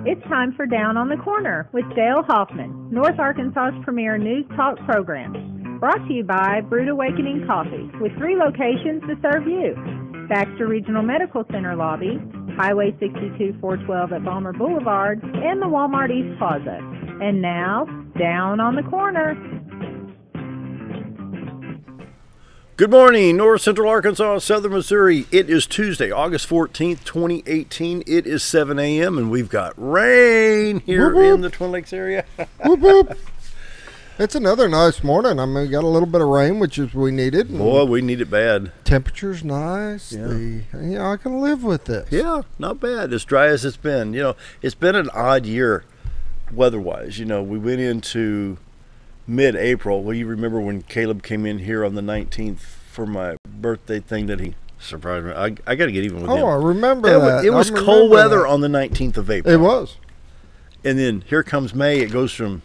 It's time for Down on the Corner with Dale Hoffman, North Arkansas's premier news talk program. Brought to you by Brood Awakening Coffee, with 3 locations to serve you. Baxter Regional Medical Center lobby, Highway 62 412 at Balmer Boulevard, and the Walmart East Plaza. And now, Down on the Corner. Good morning, North Central Arkansas, Southern Missouri. It is Tuesday, August 14th, 2018. It is 7 a.m. and we've got rain here whoop, whoop. in the Twin Lakes area. Whoop, whoop. It's another nice morning. I mean, we got a little bit of rain, which is we needed. Boy, we need it bad. Temperature's nice. Yeah. I can live with this. Yeah, not bad. As dry as it's been. You know, it's been an odd year weather-wise. You know, we went into mid-April. Well, you remember when Caleb came in here on the 19th for my birthday thing that he surprised me. I got to get even with him. Oh, I remember that. It was cold weather on the 19th of April. It was. And then here comes May. It goes from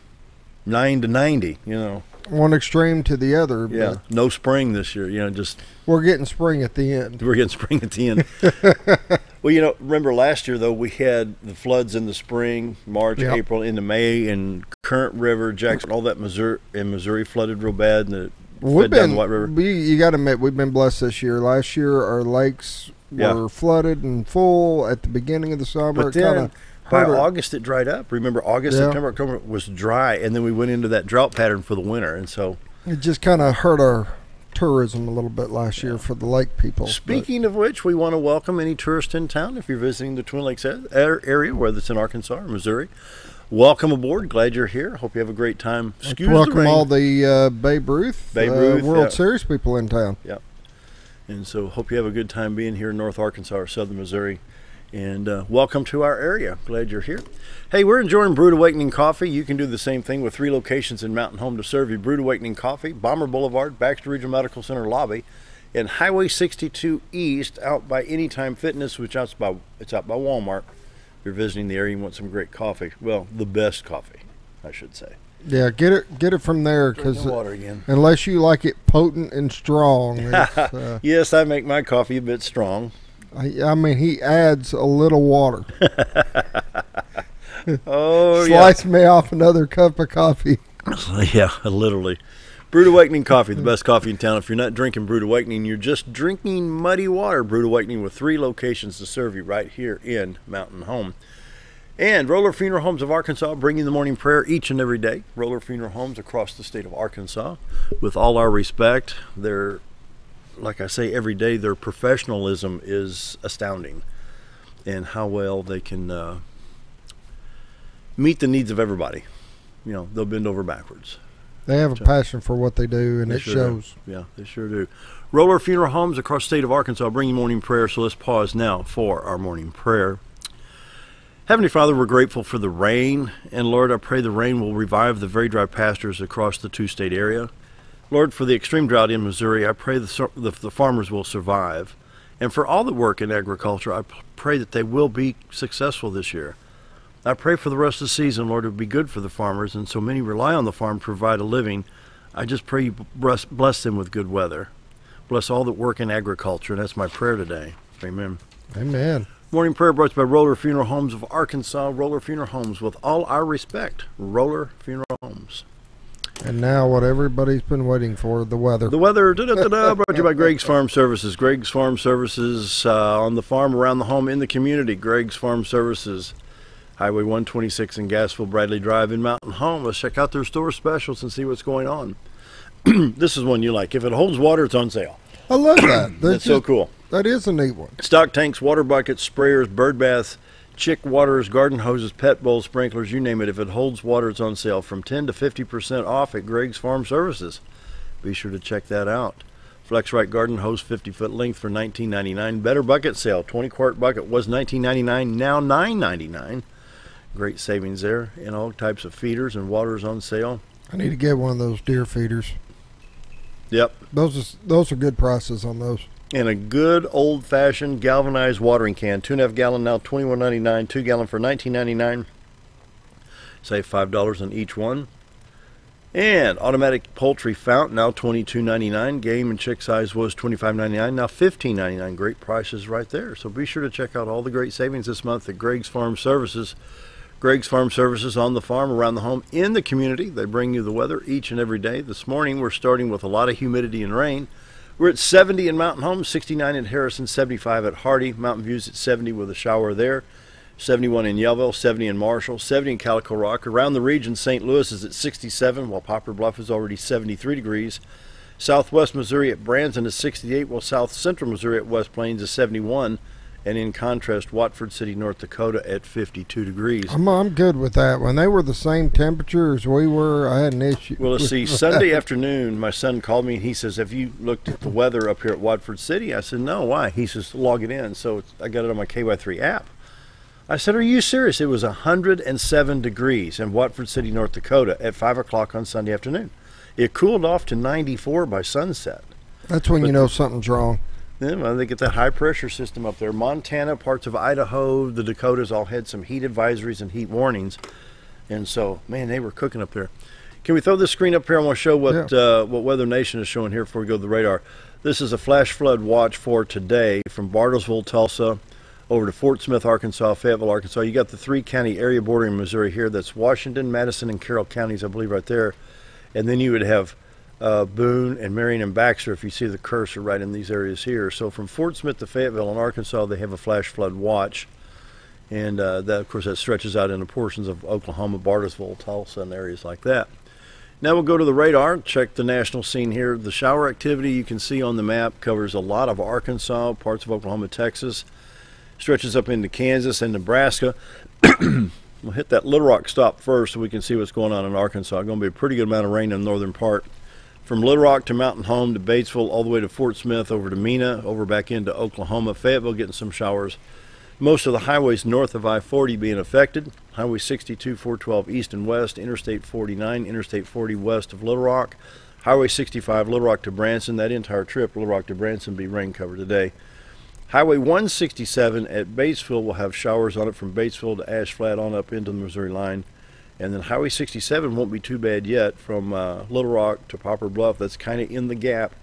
9 to 90, you know. One extreme to the other. Yeah, no spring this year, you know, just. We're getting spring at the end. We're getting spring at the end. Well, you know, remember last year, though, we had the floods in the spring, March, April, into May, and Current River, Jackson, all that Missouri flooded real bad, and it fed down the White River. You got to admit, we've been blessed this year. Last year, our lakes were flooded and full at the beginning of the summer. But then, by August, it dried up. Remember, August, September, October was dry, and then we went into that drought pattern for the winter, and so it just kind of hurt our tourism a little bit last year for the lake people. Speaking of which, we want to welcome any tourist in town. If you're visiting the Twin Lakes area, whether it's in Arkansas or Missouri, welcome aboard. Glad you're here. Hope you have a great time. Welcome all the Babe Ruth World Series people in town. Yep. And so hope you have a good time being here in North Arkansas or Southern Missouri. And welcome to our area. Glad you're here. Hey, we're enjoying Brood Awakening Coffee. You can do the same thing with 3 locations in Mountain Home to serve you. Brood Awakening Coffee, Balmer Boulevard, Baxter Regional Medical Center lobby, and Highway 62 East out by Anytime Fitness, which it's out by Walmart. If you're visiting the area and want some great coffee. Well, the best coffee, I should say. Yeah, get it from there, because unless you like it potent and strong. Yes, I make my coffee a bit strong. I mean, he adds a little water. Oh, Slice me off another cup of coffee. Yeah, literally. Brood Awakening Coffee, the best coffee in town. If you're not drinking Brood Awakening, you're just drinking muddy water. Brood Awakening with 3 locations to serve you right here in Mountain Home. And Roller Funeral Homes of Arkansas, bringing the morning prayer each and every day. Roller Funeral Homes across the state of Arkansas. With all our respect, they're, like I say every day, their professionalism is astounding, and how well they can meet the needs of everybody. You know, they'll bend over backwards. They have a passion for what they do, and it shows. Yeah, they sure do. Roller Funeral Homes across the state of Arkansas, bringing morning prayer. So let's pause now for our morning prayer. Heavenly Father, we're grateful for the rain, and Lord, I pray the rain will revive the very dry pastures across the 2-state area. Lord, for the extreme drought in Missouri, I pray the farmers will survive. And for all that work in agriculture, I pray that they will be successful this year. I pray for the rest of the season, Lord, it would be good for the farmers, and so many rely on the farm to provide a living. I just pray you bless them with good weather. Bless all that work in agriculture, and that's my prayer today. Amen. Amen. Morning prayer brought to you by Roller Funeral Homes of Arkansas. Roller Funeral Homes, with all our respect. Roller Funeral Homes. And now what everybody's been waiting for, the weather. The weather, brought to you by Greg's Farm Services. Greg's Farm Services on the farm, around the home, in the community. Greg's Farm Services, Highway 126 in Gassville, Bradley Drive in Mountain Home. Let's check out their store specials and see what's going on. This is one you like. If it holds water, it's on sale. I love that. That's so cool. That is a neat one. Stock tanks, water buckets, sprayers, bird baths, chick waters, garden hoses, pet bowls, sprinklers, you name it. If it holds water, it's on sale from 10 to 50% off at Greg's Farm Services. Be sure to check that out. FlexRite garden hose, 50-foot length for $19.99. Better bucket sale, 20-quart bucket was $19.99, now $9.99. Great savings there. And all types of feeders and waters on sale. I need to get one of those deer feeders. Yep. Those are good prices on those. And a good old-fashioned galvanized watering can, 2.5 gallon now $21.99, 2 gallon for $19.99. Save $5 on each one. And automatic poultry fountain, now $22.99. Game and chick size was $25.99, now $15.99. Great prices right there. So be sure to check out all the great savings this month at Greg's Farm Services. Greg's Farm Services on the farm, around the home, in the community. They bring you the weather each and every day. This morning we're starting with a lot of humidity and rain. We're at 70 in Mountain Home, 69 at Harrison, 75 at Hardy. Mountain View's at 70 with a shower there. 71 in Yellville, 70 in Marshall, 70 in Calico Rock. Around the region, St. Louis is at 67, while Poplar Bluff is already 73 degrees. Southwest Missouri at Branson is 68, while South Central Missouri at West Plains is 71. And in contrast, Watford City, North Dakota at 52 degrees. I'm good with that. When they were the same temperature as we were, I had an issue. Well, let's see. Sunday afternoon, my son called me and he says, "Have you looked at the weather up here at Watford City?" I said, "No, why?" He says, "Log it in." So I got it on my KY3 app. I said, "Are you serious?" It was 107 degrees in Watford City, North Dakota at 5 o'clock on Sunday afternoon. It cooled off to 94 by sunset. That's when you know something's wrong. Yeah, well, they get that high pressure system up there. Montana, parts of Idaho, the Dakotas all had some heat advisories and heat warnings. And so, man, they were cooking up there. Can we throw this screen up here? I want to show what Weather Nation is showing here before we go to the radar. This is a flash flood watch for today from Bartlesville, Tulsa, over to Fort Smith, Arkansas, Fayetteville, Arkansas. You got the 3-county area bordering Missouri here. That's Washington, Madison, and Carroll counties, I believe, right there. And then you would have Boone and Marion and Baxter, if you see the cursor right in these areas here. So from Fort Smith to Fayetteville in Arkansas, they have a flash flood watch. And that, of course, that stretches out into portions of Oklahoma, Bartlesville, Tulsa, and areas like that. Now we'll go to the radar, check the national scene here. The shower activity you can see on the map covers a lot of Arkansas, parts of Oklahoma, Texas, stretches up into Kansas and Nebraska. We'll hit that Little Rock stop first so we can see what's going on in Arkansas. Going to be a pretty good amount of rain in the northern part. From Little Rock to Mountain Home to Batesville, all the way to Fort Smith, over to Mena, over back into Oklahoma, Fayetteville getting some showers. Most of the highways north of I-40 being affected. Highway 62, 412 east and west, Interstate 49, Interstate 40 west of Little Rock. Highway 65, Little Rock to Branson. That entire trip, Little Rock to Branson, be rain covered today. Highway 167 at Batesville will have showers on it from Batesville to Ash Flat on up into the Missouri line. And then Highway 67 won't be too bad yet from Little Rock to Poplar Bluff. That's kind of in the gap,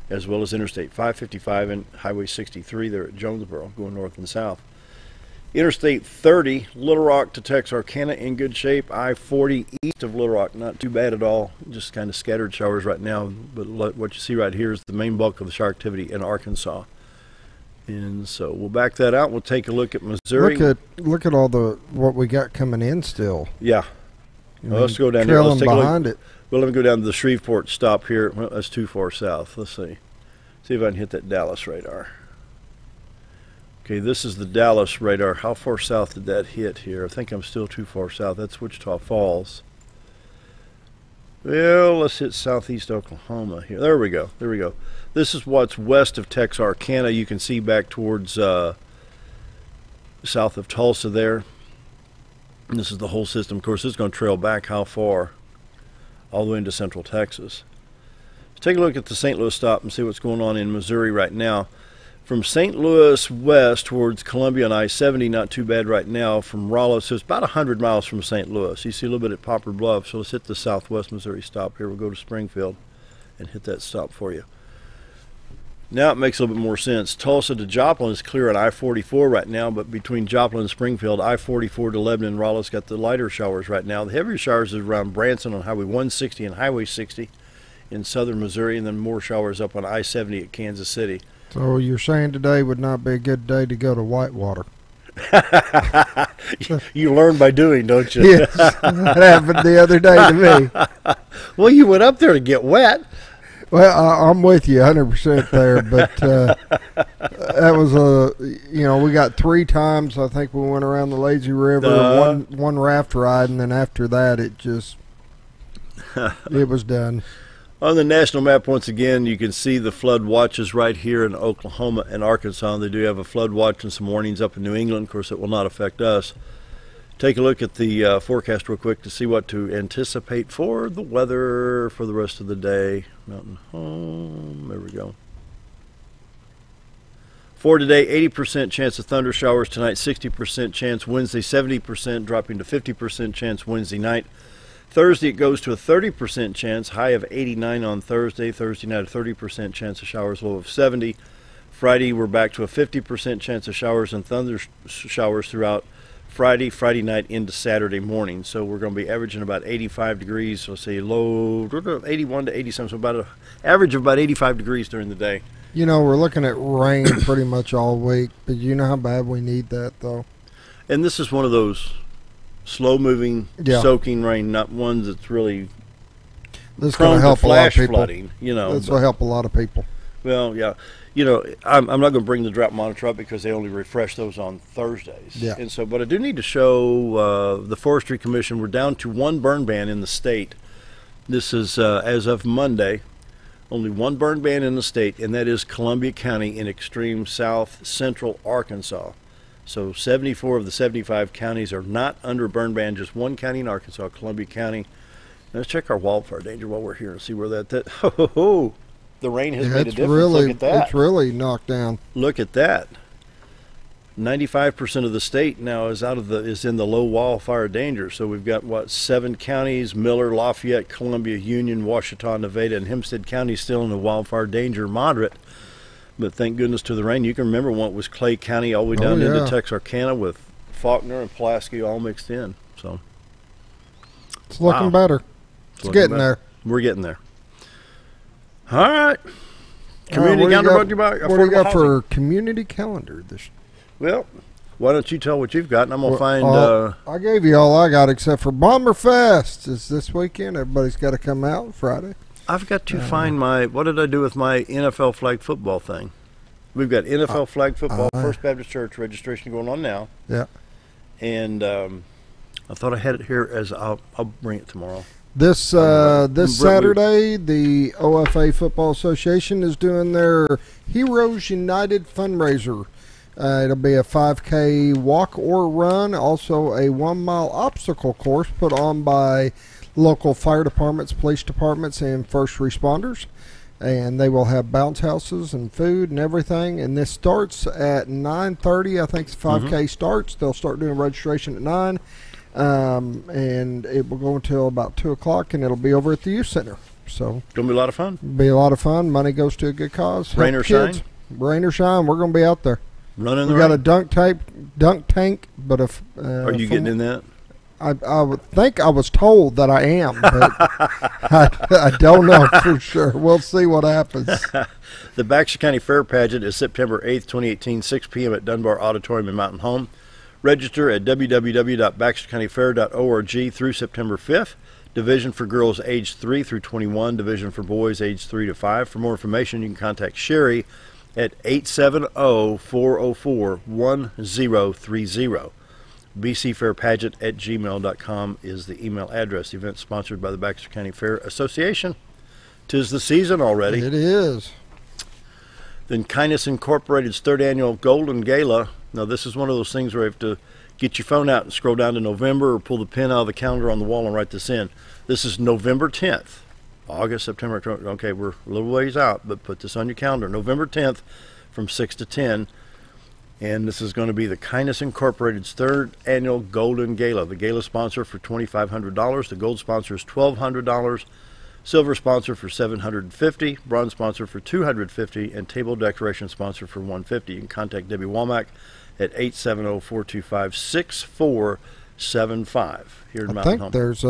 as well as Interstate 555 and Highway 63 there at Jonesboro, going north and south. Interstate 30, Little Rock to Texarkana, in good shape. I-40 east of Little Rock, not too bad at all. Just kind of scattered showers right now. But what you see right here is the main bulk of the shower activity in Arkansas. And so we'll back that out. We'll take a look at Missouri. Look at all what we got coming in still. Yeah. Well, let's go down here. Let's take behind a look. It. Well, let me go down to the Shreveport stop here. Well, that's too far south. Let's see. See if I can hit that Dallas radar. Okay, this is the Dallas radar. How far south did that hit here? I think I'm still too far south. That's Wichita Falls. Well, let's hit southeast Oklahoma here. There we go. There we go. This is what's west of Texarkana. You can see back towards south of Tulsa there. And this is the whole system. Of course, it's going to trail back how far? All the way into central Texas. Let's take a look at the St. Louis stop and see what's going on in Missouri right now. From St. Louis west towards Columbia on I-70, not too bad right now. From Rolla, so it's about 100 miles from St. Louis. You see a little bit at Poplar Bluff, so let's hit the southwest Missouri stop here. We'll go to Springfield and hit that stop for you. Now it makes a little bit more sense. Tulsa to Joplin is clear at I-44 right now, but between Joplin and Springfield, I-44 to Lebanon and Rolla's got the lighter showers right now. The heavier showers is around Branson on Highway 160 and Highway 60 in southern Missouri, and then more showers up on I-70 at Kansas City. So you're saying today would not be a good day to go to Whitewater? You learn by doing, don't you? Yes, that happened the other day to me. Well, you went up there to get wet. Well, I'm with you 100% there, but that was we got 3 times. I think we went around the Lazy River, one raft ride, and then after that, it was done. On the national map, once again, you can see the flood watches right here in Oklahoma and Arkansas. They do have a flood watch and some warnings up in New England. Of course, it will not affect us. Take a look at the forecast real quick to see what to anticipate for the weather for the rest of the day. Mountain Home, there we go. For today, 80% chance of thunder showers tonight, 60% chance Wednesday, 70% dropping to 50% chance Wednesday night. Thursday, it goes to a 30% chance, high of 89 on Thursday. Thursday night, a 30% chance of showers, low of 70. Friday, we're back to a 50% chance of showers and thunder showers throughout Friday night into Saturday morning. So we're going to be averaging about 85 degrees. So say low 81 to 80 something. So about an average of about 85 degrees during the day. You know, we're looking at rain pretty much all week, but you know how bad we need that, though. And this is one of those slow-moving, soaking rain, not ones that's really this prone to help flash a lot of people. flooding. You know, this will help a lot of people. Well, yeah. You know, I'm not going to bring the drought monitor up because they only refresh those on Thursdays. Yeah. And so, but I do need to show the Forestry Commission we're down to one burn ban in the state. This is as of Monday. Only one burn ban in the state, and that is Columbia County in extreme south central Arkansas. So 74 of the 75 counties are not under burn ban. Just one county in Arkansas, Columbia County. Let's check our wildfire danger while we're here and see where that the rain has made a difference. Look at that. It's really knocked down. Look at that. 95% of the state now is in the low wildfire danger. So we've got what, 7 counties: Miller, Lafayette, Columbia, Union, Ouachita, Nevada, and Hempstead County still in the wildfire danger moderate. But thank goodness to the rain. You can remember when it was Clay County all the way down into Texarkana with Faulkner and Pulaski all mixed in. So it's looking better. It's getting there. We're getting there. All right. Community calendar brought to you by Affordable What do you got Housing. for community calendar this? Well, why don't you tell what you've got, and I'm going to find... I gave you all I got except for Bomber Fest. It's this weekend. Everybody's got to come out Friday. I've got to find my... What did I do with my NFL flag football thing? We've got NFL flag football, First Baptist Church registration going on now. Yeah. And I thought I had it here as... I'll bring it tomorrow. This Saturday, the OFA Football Association is doing their Heroes United fundraiser. It'll be a 5K walk or run, also a 1-mile obstacle course put on by local fire departments, police departments, and first responders. And they will have bounce houses and food and everything. And this starts at 9:30. I think the 5K starts. They'll start doing registration at 9. And it will go until about 2 o'clock, and it'll be over at the youth center. So Gonna be a lot of fun. Be a lot of fun. Money goes to a good cause. Rain or shine. Rain or shine. We're gonna be out there. Running the We got a dunk tank, but if are you getting in that? I would think I was told that I am, but I don't know for sure. We'll see what happens. The Baxter County Fair Pageant is September 8th, 2018, 6 p.m. at Dunbar Auditorium in Mountain Home. Register at www.baxtercountyfair.org through September 5th. Division for girls age 3 through 21, division for boys age 3 to 5. For more information, you can contact Sherry at 870-404-1030. bcfairpageant@gmail.com is the email address. The event sponsored by the Baxter County Fair Association. 'Tis the season already. It is. Then Kindness Incorporated's 3rd annual Golden Gala. Now, this is one of those things where you have to get your phone out and scroll down to November or pull the pen out of the calendar on the wall and write this in. This is November 10th. August, September, okay, we're a little ways out, but put this on your calendar. November 10th from 6 to 10. And this is going to be the Kindness Incorporated's 3rd annual Golden Gala. The gala sponsor for $2,500. The gold sponsor is $1,200. Silver sponsor for $750, bronze sponsor for $250, and table decoration sponsor for $150. You can contact Debbie Womack at 870-425-6475 here in Mountain Home. I think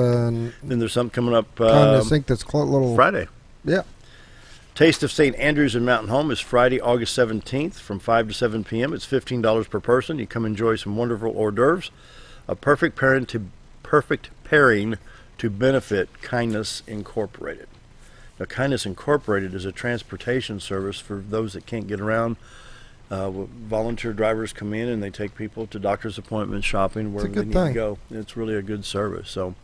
Then there's something coming up I think that's little Friday. Yeah. Taste of St. Andrews in Mountain Home is Friday, August 17th from 5 to 7 p.m. It's $15 per person. You come enjoy some wonderful hors d'oeuvres. A perfect pairing to benefit Kindness Incorporated. Now, Kindness Incorporated is a transportation service for those that can't get around. Volunteer drivers come in and they take people to doctor's appointments, shopping, wherever they need to go. It's really a good service. So,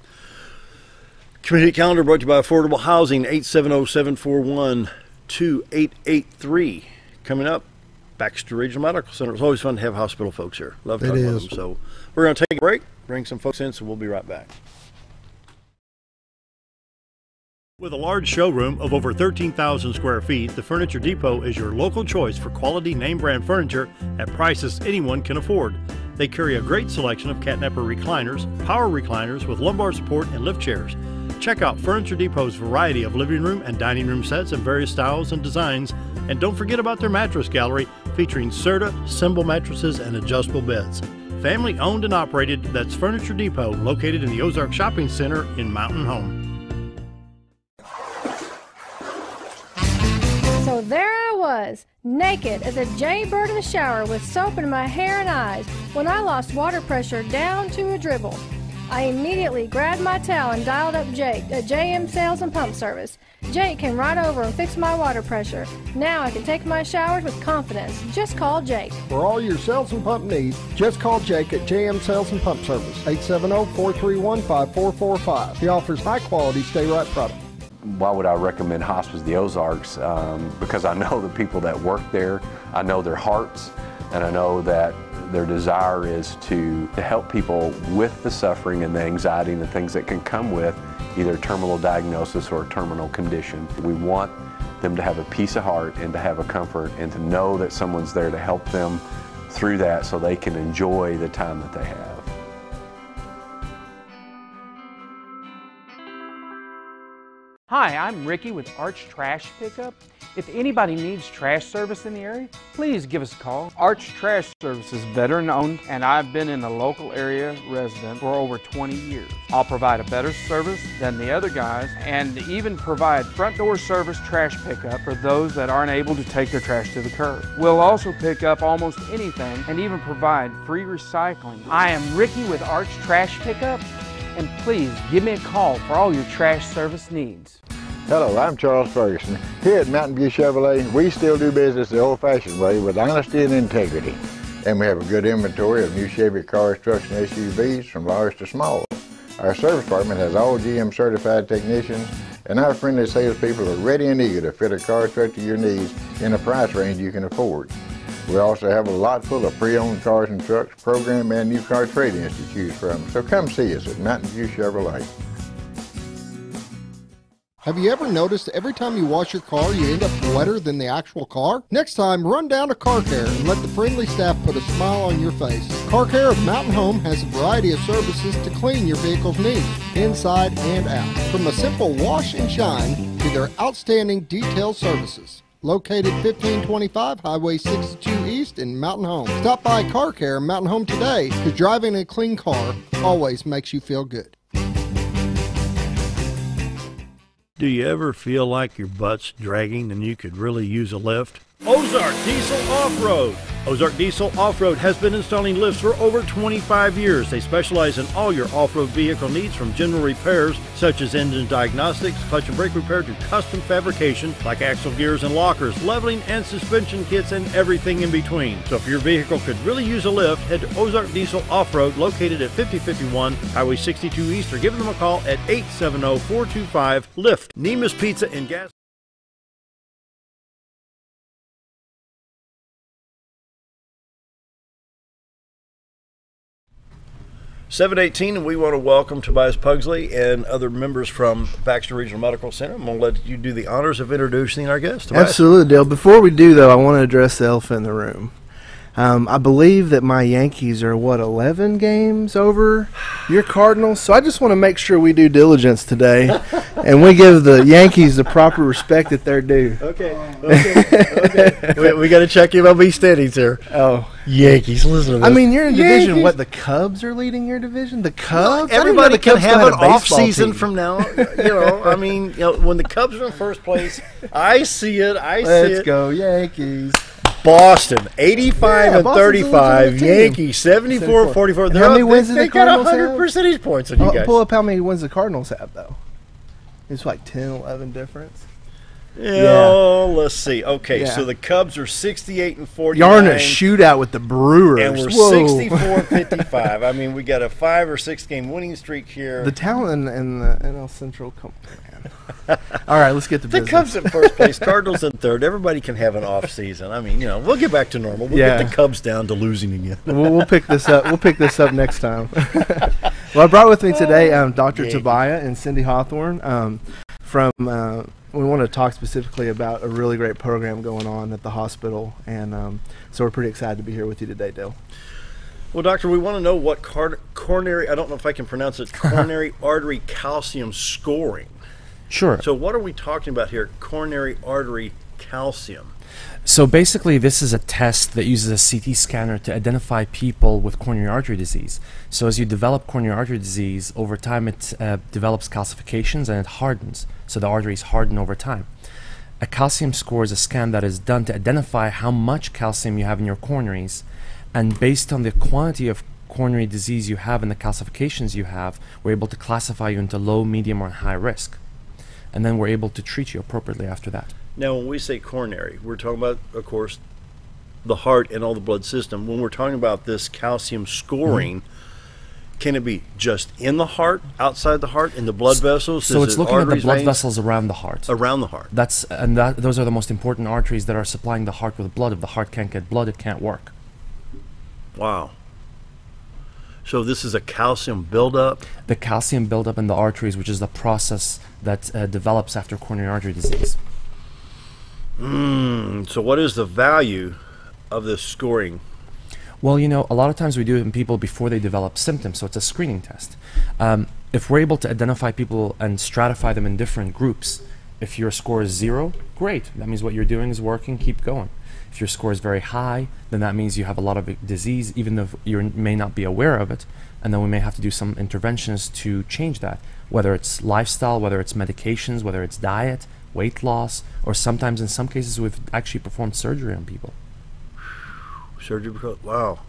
community calendar brought to you by Affordable Housing, 870-741-2883. Coming up, Baxter Regional Medical Center. It's always fun to have hospital folks here. Love talking about them. So we're going to take a break, bring some folks in, so we'll be right back. With a large showroom of over 13,000 square feet, the Furniture Depot is your local choice for quality name brand furniture at prices anyone can afford. They carry a great selection of catnapper recliners, power recliners with lumbar support, and lift chairs. Check out Furniture Depot's variety of living room and dining room sets in various styles and designs. And don't forget about their mattress gallery featuring Serta, Symbol mattresses, and adjustable beds. Family owned and operated, that's Furniture Depot, located in the Ozark Shopping Center in Mountain Home. So there I was, naked as a jaybird in the shower with soap in my hair and eyes when I lost water pressure down to a dribble. I immediately grabbed my towel and dialed up Jake at JM Sales and Pump Service. Jake came right over and fixed my water pressure. Now I can take my showers with confidence. Just call Jake. For all your sales and pump needs, just call Jake at JM Sales and Pump Service, 870-431-5445. He offers high-quality stay-right product. Why would I recommend Hospice the Ozarks? Because I know the people that work there, I know their hearts, and I know that their desire is to help people with the suffering and the anxiety and the things that can come with either a terminal diagnosis or a terminal condition. We want them to have a peace of heart and to have a comfort and to know that someone's there to help them through that so they can enjoy the time that they have. Hi, I'm Ricky with Arch Trash Pickup. If anybody needs trash service in the area, please give us a call. Arch Trash Service is veteran owned and I've been in the local area resident for over 20 years. I'll provide a better service than the other guys and even provide front door service trash pickup for those that aren't able to take their trash to the curb. We'll also pick up almost anything and even provide free recycling. I am Ricky with Arch Trash Pickup, and please give me a call for all your trash service needs. Hello, I'm Charles Ferguson. Here at Mountain View Chevrolet, we still do business the old-fashioned way with honesty and integrity. And we have a good inventory of new Chevy cars, trucks, and SUVs from large to small. Our service department has all GM certified technicians, and our friendly salespeople are ready and eager to fit a car truck to your needs in a price range you can afford. We also have a lot full of pre-owned cars and trucks, program and new car trade-ins to choose from. So come see us at Mountain View Chevrolet. Have you ever noticed every time you wash your car, you end up wetter than the actual car? Next time, run down to Car Care and let the friendly staff put a smile on your face. Car Care of Mountain Home has a variety of services to clean your vehicle's needs, inside and out. From a simple wash and shine to their outstanding detail services. Located 1525 Highway 62 East in Mountain Home. Stop by Car Care Mountain Home today, because driving a clean car always makes you feel good. Do you ever feel like your butt's dragging and you could really use a lift? Ozark Diesel Off-Road. Ozark Diesel Off-Road has been installing lifts for over 25 years. They specialize in all your off-road vehicle needs, from general repairs such as engine diagnostics, clutch and brake repair, to custom fabrication like axle gears and lockers, leveling and suspension kits, and everything in between. So if your vehicle could really use a lift, head to Ozark Diesel Off-Road, located at 5051 Highway 62 East, or give them a call at 870-425-LIFT. Nemus Pizza and Gas. 7:18, and we want to welcome Tobias Pugsley and other members from Baxter Regional Medical Center. I'm going to let you do the honors of introducing our guest. Tobias. Absolutely, Dale. Before we do, though, I want to address the elephant in the room. I believe that my Yankees are, 11 games over your Cardinals? So I just want to make sure we do diligence today and we give the Yankees the proper respect that they're due. Okay. we got to check MLB standings here. Oh. Yankees, listen to this. I mean, you're in division. What, the Cubs are leading your division? The Cubs? Well, everybody can have an off season from now. I mean, when the Cubs are in first place, I see it. Let's go, Yankees. Boston, 85-35. Yankees, 74-44. How many wins does the Cardinals have? They got 100 percentage points on you guys. Pull up how many wins the Cardinals have, though. It's like 10, 11 difference. Let's see. Okay, so the Cubs are 68-49. You're in a shootout with the Brewers. And we're 64-55. I mean, we got a 5 or 6 game winning streak here. The talent in the NL Central, man. All right, let's get to business. The Cubs in first place, Cardinals in third. Everybody can have an off season. I mean, we'll get back to normal. We'll get the Cubs down to losing again. We'll pick this up. We'll pick this up next time. Well, I brought with me today Dr. Tobias and Cindy Hawthorne from. We want to talk specifically about a really great program going on at the hospital, and so we're pretty excited to be here with you today, Dale. Well, doctor, we want to know what coronary, I don't know if I can pronounce it, coronary artery calcium scoring. Sure. So what are we talking about here, coronary artery calcium? So basically, this is a test that uses a CT scanner to identify people with coronary artery disease. So as you develop coronary artery disease, over time it develops calcifications and it hardens. So the arteries harden over time. A calcium score is a scan that is done to identify how much calcium you have in your coronaries, and based on the quantity of coronary disease you have and the calcifications you have, we're able to classify you into low, medium, or high risk. And then we're able to treat you appropriately after that. Now, when we say coronary, we're talking about, of course, the heart and all the blood system. When we're talking about this calcium scoring, can it be just in the heart, outside the heart, in the blood vessels? So Is it's it looking at the arteries, blood veins? vessels around the heart. Around the heart. Those are the most important arteries that are supplying the heart with blood. If the heart can't get blood, it can't work. Wow. So this is a calcium buildup? The calcium buildup in the arteries, which is the process that develops after coronary artery disease. So what is the value of this scoring? Well, you know, a lot of times we do it in people before they develop symptoms, so it's a screening test. If we're able to identify people and stratify them in different groups, if your score is 0, great. That means what you're doing is working, keep going. If your score is very high, then that means you have a lot of disease, even though you may not be aware of it, and then we may have to do some interventions to change that, whether it's lifestyle, whether it's medications, whether it's diet, weight loss, or sometimes in some cases we've actually performed surgery on people. Surgery, wow.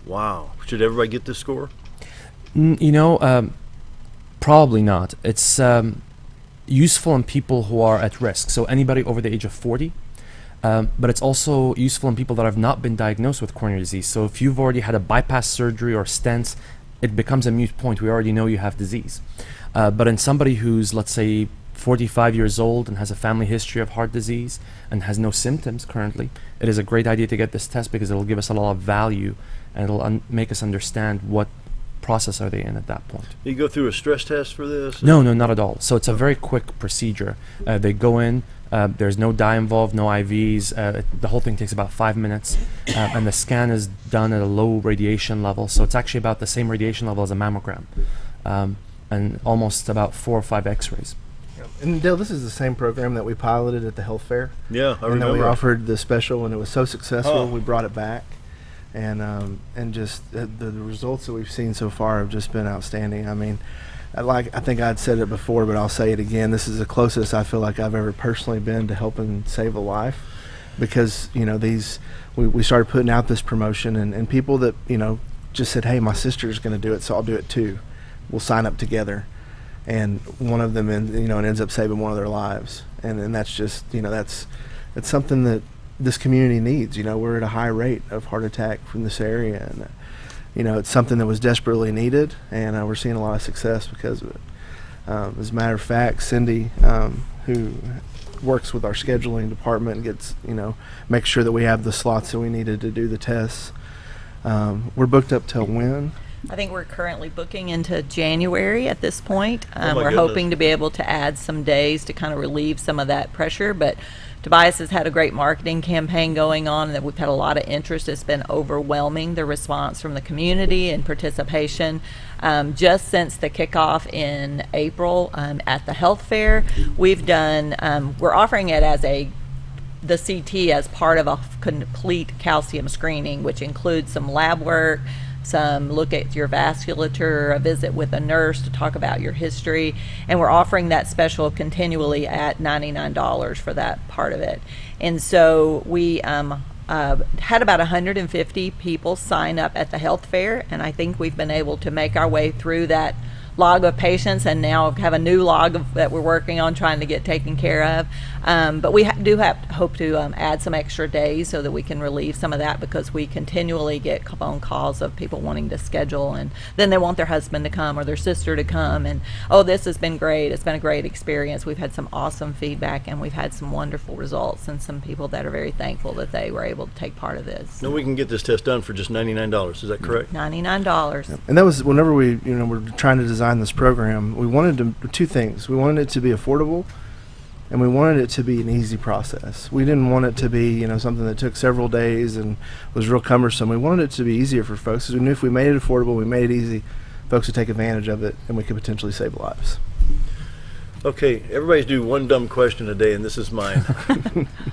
Wow. Should everybody get this score? You know, probably not. It's useful in people who are at risk, so anybody over the age of 40. But it's also useful in people that have not been diagnosed with coronary disease. So if you've already had a bypass surgery or stents, it becomes a moot point. We already know you have disease. But in somebody who's, let's say, 45 years old and has a family history of heart disease and has no symptoms currently, it is a great idea to get this test because it'll give us a lot of value and it'll make us understand what process are they in at that point. You go through a stress test for this? No, not at all. So it's a very quick procedure. They go in, there's no dye involved, no IVs. The whole thing takes about 5 minutes, and the scan is done at a low radiation level. So it's actually about the same radiation level as a mammogram, and almost about 4 or 5 X-rays. And Dale, this is the same program that we piloted at the health fair. Yeah, I remember. And then we offered the special, and it was so successful, we brought it back. And just the results that we've seen so far have just been outstanding. I mean, I think I'd said it before, but I'll say it again. This is the closest I feel like I've ever personally been to helping save a life, because you know we started putting out this promotion, and people that just said, hey, my sister's going to do it, so I'll do it too. We'll sign up together, and one of them ends up saving one of their lives, and that's just it's something that this community needs. We're at a high rate of heart attack from this area, and it's something that was desperately needed, and we're seeing a lot of success because of it. As a matter of fact, Cindy, who works with our scheduling department, gets makes sure that we have the slots that we needed to do the tests. We're booked up till when? I think we're currently booking into January at this point. goodness. We're hoping to be able to add some days to kind of relieve some of that pressure, but Tobias has had a great marketing campaign going on, and that we've had a lot of interest. It's been overwhelming, the response from the community and participation. Just since the kickoff in April at the health fair, we've done, we're offering it as the CT as part of a complete calcium screening, which includes some lab work, some look at your vasculature, a visit with a nurse to talk about your history, and we're offering that special continually at $99 for that part of it. And so we had about 150 people sign up at the health fair, and I think we've been able to make our way through that log of patients, and now have a new log that we're working on trying to get taken care of. But we do hope to add some extra days so that we can relieve some of that, because we continually get phone calls of people wanting to schedule, and then they want their husband to come or their sister to come, and this has been great. It's been a great experience. We've had some awesome feedback, and we've had some wonderful results, and some people that are very thankful that they were able to take part of this. Now we can get this test done for just $99. Is that correct? $99. Yep. And that was whenever we were trying to design this program, we wanted two things. We wanted it to be affordable, and we wanted it to be an easy process. We didn't want it to be something that took several days and was real cumbersome. We wanted it to be easier for folks, because we knew if we made it affordable, we made it easy, folks would take advantage of it, and we could potentially save lives. Okay, everybody's do one dumb question a day, and this is mine.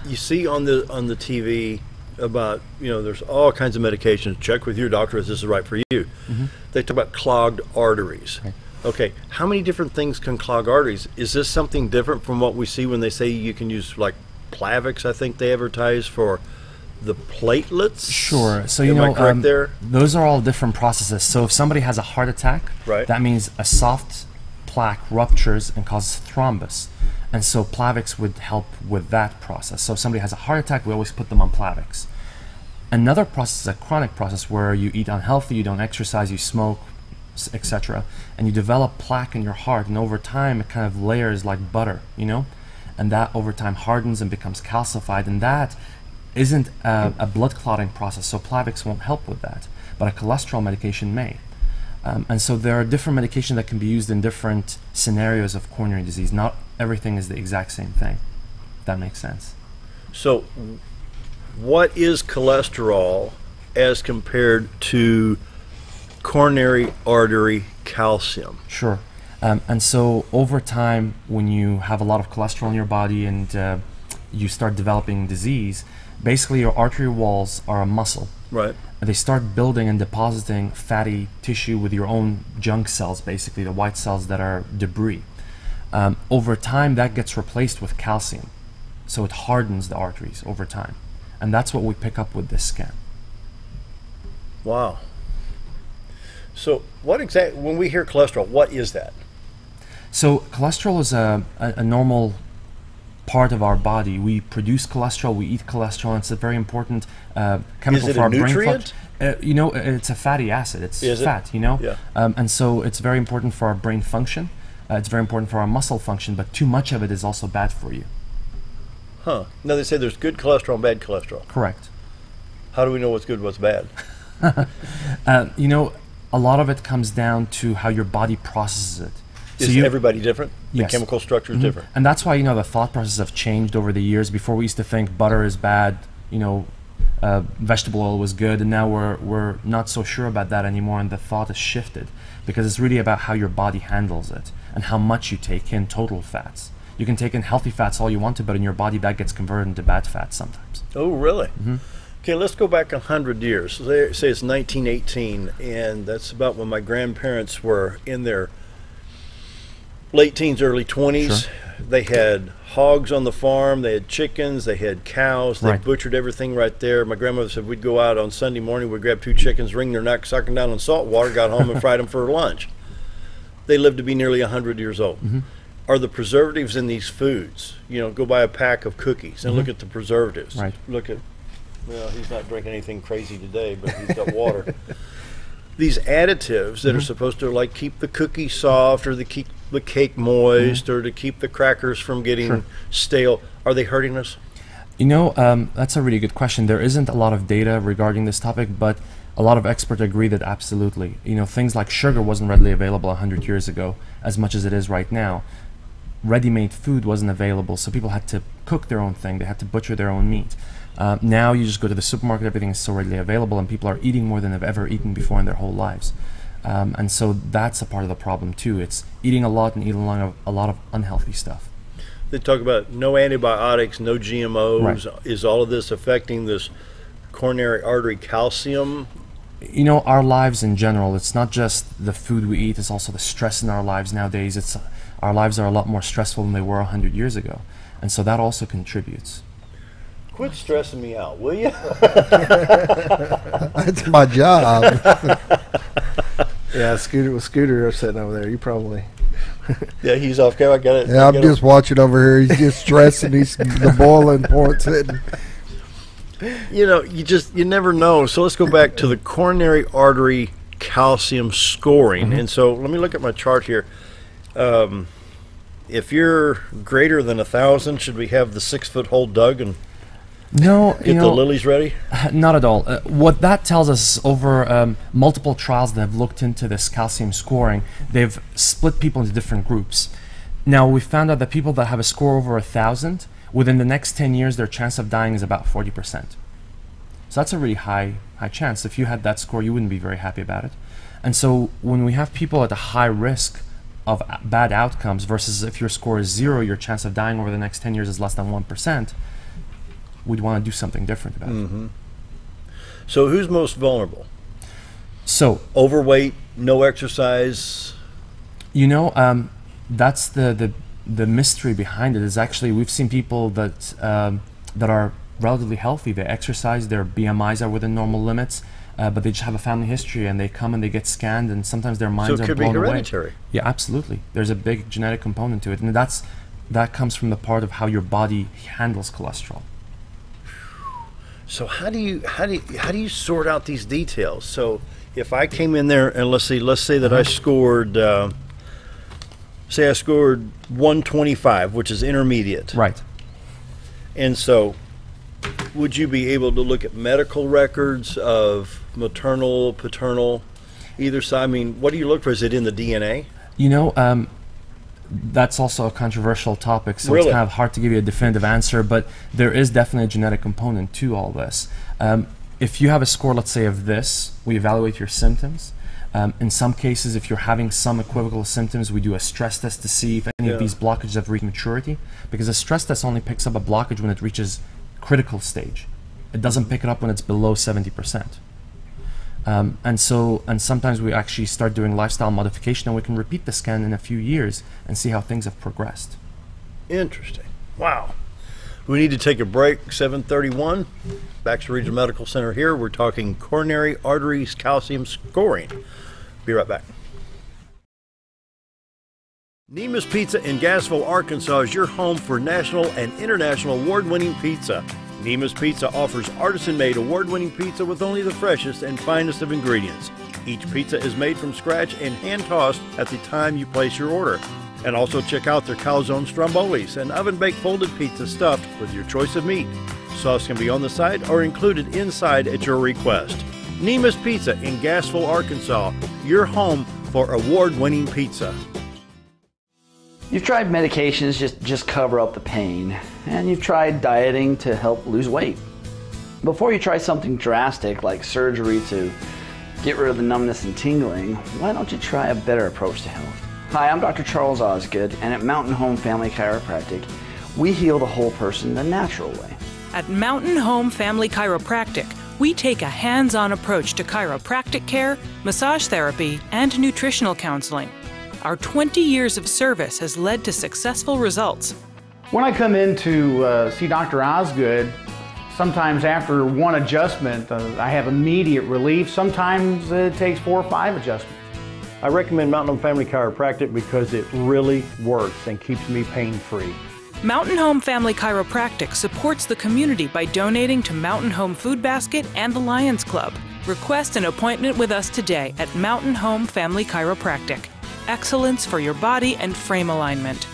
You see on the TV about, there's all kinds of medications. Check with your doctor if this is right for you. Mm-hmm. They talk about clogged arteries. Okay, how many different things can clog arteries? Is this something different from what we see when they say you can use, like, Plavix, I think they advertise, for the platelets? Sure. So, Am I correct there? Those are all different processes. So if somebody has a heart attack, that means a soft plaque ruptures and causes thrombus. And so Plavix would help with that process. So if somebody has a heart attack, we always put them on Plavix. Another process is a chronic process where you eat unhealthy, you don't exercise, you smoke, etc. And you develop plaque in your heart, and over time it kind of layers like butter, and that over time hardens and becomes calcified, and that isn't a blood clotting process, so Plavix won't help with that, but a cholesterol medication may. And so there are different medications that can be used in different scenarios of coronary disease. Not everything is the exact same thing, if that makes sense. So what is cholesterol as compared to coronary artery calcium? Sure. And so over time, when you have a lot of cholesterol in your body and you start developing disease, basically your artery walls are a muscle. Right. And they start building and depositing fatty tissue with your own junk cells, basically the white cells that are debris. Over time, that gets replaced with calcium. So it hardens the arteries over time. And that's what we pick up with this scan. Wow. So when we hear cholesterol, what is that? So cholesterol is a normal part of our body. We produce cholesterol, we eat cholesterol, and it's a very important chemical for our brain function. It's a fatty acid. It's fat, Yeah. And so it's very important for our brain function. It's very important for our muscle function, but too much of it is also bad for you. Huh. Now they say there's good cholesterol and bad cholesterol. Correct. How do we know what's good and what's bad? A lot of it comes down to how your body processes it. Is everybody different? Yes. The chemical structure is different. And that's why, the thought processes have changed over the years. Before we used to think butter is bad, vegetable oil was good, and now we're not so sure about that anymore, and the thought has shifted because it's really about how your body handles it and how much you take in total fats. You can take in healthy fats all you want to, but in your body that gets converted into bad fats sometimes. Oh, really? Mm-hmm. Okay, let's go back 100 years. So they say it's 1918, and that's about when my grandparents were in their late teens, early 20s. Sure. They had hogs on the farm, they had chickens, they had cows, they butchered everything right there. My grandmother said we'd go out on Sunday morning, we'd grab 2 chickens, wring their necks, suck them down in salt water, got home and fried them for lunch. They lived to be nearly 100 years old. Mm-hmm. Are the preservatives in these foods, go buy a pack of cookies and look at the preservatives. Right. Look at, well, he's not drinking anything crazy today, but he's got water. These additives that are supposed to keep the cookie soft or to keep the cake moist or to keep the crackers from getting stale, are they hurting us? That's a really good question. There isn't a lot of data regarding this topic, but a lot of experts agree that absolutely. Things like sugar wasn't readily available 100 years ago as much as it is right now. Ready-made food wasn't available, so people had to cook their own thing. They had to butcher their own meat. Now you just go to the supermarket, everything is so readily available, and people are eating more than they've ever eaten before in their whole lives. And so that's a part of the problem too. It's eating a lot and eating a lot of unhealthy stuff. They talk about no antibiotics, no GMOs. Right. Is all of this affecting this coronary artery calcium? Our lives in general, it's not just the food we eat, it's also the stress in our lives nowadays. Our lives are a lot more stressful than they were 100 years ago. And so that also contributes. Quit stressing me out, will you? That's my job. Yeah, Scooter sitting over there. You probably. Yeah, he's off camera. I got it. Yeah, I'm just watching over here. He's just stressing. He's the boiling point sitting. You never know. So let's go back to the coronary artery calcium scoring. And so let me look at my chart here. If you're greater than 1,000, should we have the 6-foot hole dug and get the lilies ready? Not at all. What that tells us over multiple trials that have looked into this calcium scoring, they've split people into different groups. Now, we found out that people that have a score over 1,000, within the next 10 years, their chance of dying is about 40%. So that's a really high chance. If you had that score, you wouldn't be very happy about it. And so when we have people at a high risk of bad outcomes versus if your score is 0, your chance of dying over the next 10 years is less than 1%, we'd want to do something different about it. So who's most vulnerable? So overweight, no exercise. You know, that's the mystery behind it. Is actually we've seen people that that are relatively healthy. They exercise, their BMIs are within normal limits, but they just have a family history, and they come and they get scanned, and sometimes their minds So it are could be blown away. hereditary. Yeah, absolutely. There's a big genetic component to it, and that comes from the part of how your body handles cholesterol. So how do you sort out these details? So if I came in there and let's say that I scored, say I scored 125, which is intermediate. Right. And so would you be able to look at medical records of maternal, paternal, either side? I mean, what do you look for? Is it in the DNA? You know, that's also a controversial topic, so Really? it's kind of hard to give you a definitive answer, but there is definitely a genetic component to all this. If you have a score, let's say, of this, we evaluate your symptoms. In some cases, if you're having some equivocal symptoms, we do a stress test to see if any of these blockages have reached maturity, because a stress test only picks up a blockage when it reaches critical stage. It doesn't pick it up when it's below 70%. And sometimes we actually start doing lifestyle modification, and we can repeat the scan in a few years and see how things have progressed. Interesting. Wow. We need to take a break. 7:31. Baxter Regional Medical Center here. We're talking coronary arteries calcium scoring. Be right back. Neema's Pizza in Gassville, Arkansas is your home for national and international award-winning pizza. Neema's Pizza offers artisan-made award-winning pizza with only the freshest and finest of ingredients. Each pizza is made from scratch and hand-tossed at the time you place your order. And also check out their calzone strombolis, an oven-baked folded pizza stuffed with your choice of meat. Sauce can be on the side or included inside at your request. Neema's Pizza in Gassville, Arkansas, your home for award-winning pizza. You've tried medications just cover up the pain, and you've tried dieting to help lose weight. Before you try something drastic like surgery to get rid of the numbness and tingling, why don't you try a better approach to health? Hi, I'm Dr. Charles Osgood, and at Mountain Home Family Chiropractic, we heal the whole person the natural way. At Mountain Home Family Chiropractic, we take a hands-on approach to chiropractic care, massage therapy, and nutritional counseling. Our 20 years of service has led to successful results. When I come in to see Dr. Osgood, sometimes after one adjustment, I have immediate relief. Sometimes it takes 4 or 5 adjustments. I recommend Mountain Home Family Chiropractic because it really works and keeps me pain-free. Mountain Home Family Chiropractic supports the community by donating to Mountain Home Food Basket and the Lions Club. Request an appointment with us today at Mountain Home Family Chiropractic. Excellence for your body and frame alignment.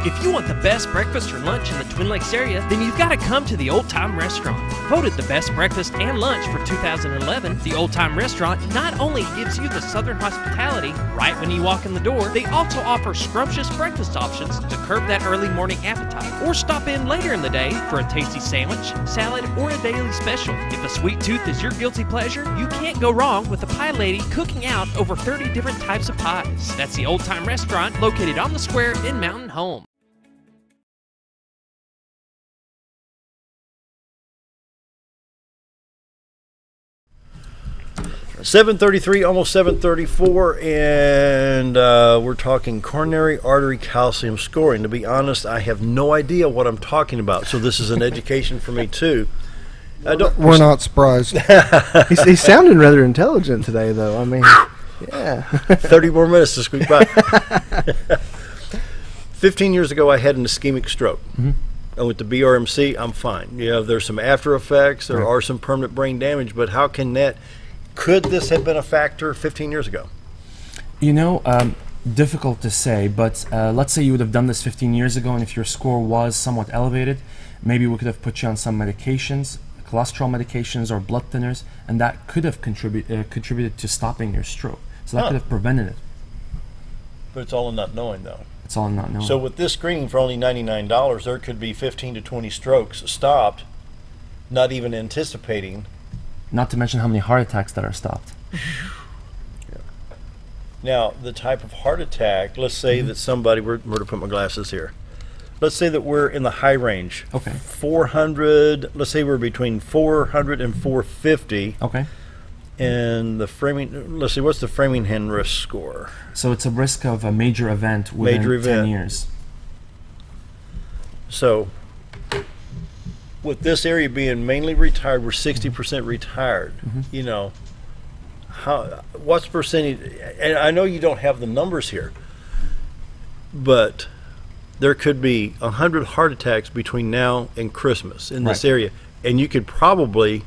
If you want the best breakfast or lunch in the Twin Lakes area, then you've got to come to the Old Time Restaurant. Voted the best breakfast and lunch for 2011, the Old Time Restaurant not only gives you the Southern hospitality right when you walk in the door, they also offer scrumptious breakfast options to curb that early morning appetite. Or stop in later in the day for a tasty sandwich, salad, or a daily special. If a sweet tooth is your guilty pleasure, you can't go wrong with the pie lady cooking out over 30 different types of pies. That's the Old Time Restaurant located on the square in Mountain Home. 7:33, almost 7:34, and we're talking coronary artery calcium scoring. To be honest, I have no idea what I'm talking about, so this is an education for me too. We're not surprised. He's sounding rather intelligent today, though. I mean, yeah. 30 more minutes to squeak by. 15 years ago, I had an ischemic stroke. Mm-hmm. And with the BRMC, I'm fine. Yeah, there's some after effects. There are some permanent brain damage, but how can that... Could this have been a factor 15 years ago? You know, difficult to say, but let's say you would have done this 15 years ago, and if your score was somewhat elevated, maybe we could have put you on some medications, cholesterol medications or blood thinners, and that could have contributed to stopping your stroke. So that could have prevented it. But it's all in not knowing, though. It's all in not knowing. So with this screening for only $99, there could be 15 to 20 strokes stopped, not even anticipating. Not to mention how many heart attacks that are stopped. Now, the type of heart attack, let's say that somebody, where to put my glasses here? Let's say that we're in the high range. Okay. 400, let's say we're between 400 and 450. Okay. And the let's see, what's the Framingham risk score? So it's a risk of a major event within 10 years. So, with this area being mainly retired, we're 60% retired. You know, what's percentage? And I know you don't have the numbers here, but there could be 100 heart attacks between now and Christmas in this area, and you could probably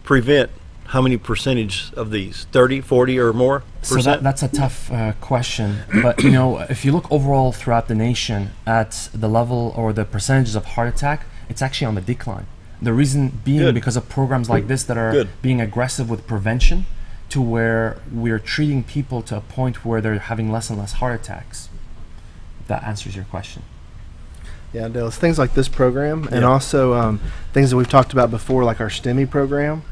prevent how many percentage of these? 30, 40, or more percent? So that's a tough question. But, you know, if you look overall throughout the nation at the level or the percentages of heart attack, it's actually on the decline. The reason being because of programs like this that are being aggressive with prevention, to where we're treating people to a point where they're having less and less heart attacks. If that answers your question. Yeah, Dale, it's things like this program, and also things that we've talked about before, like our STEMI program.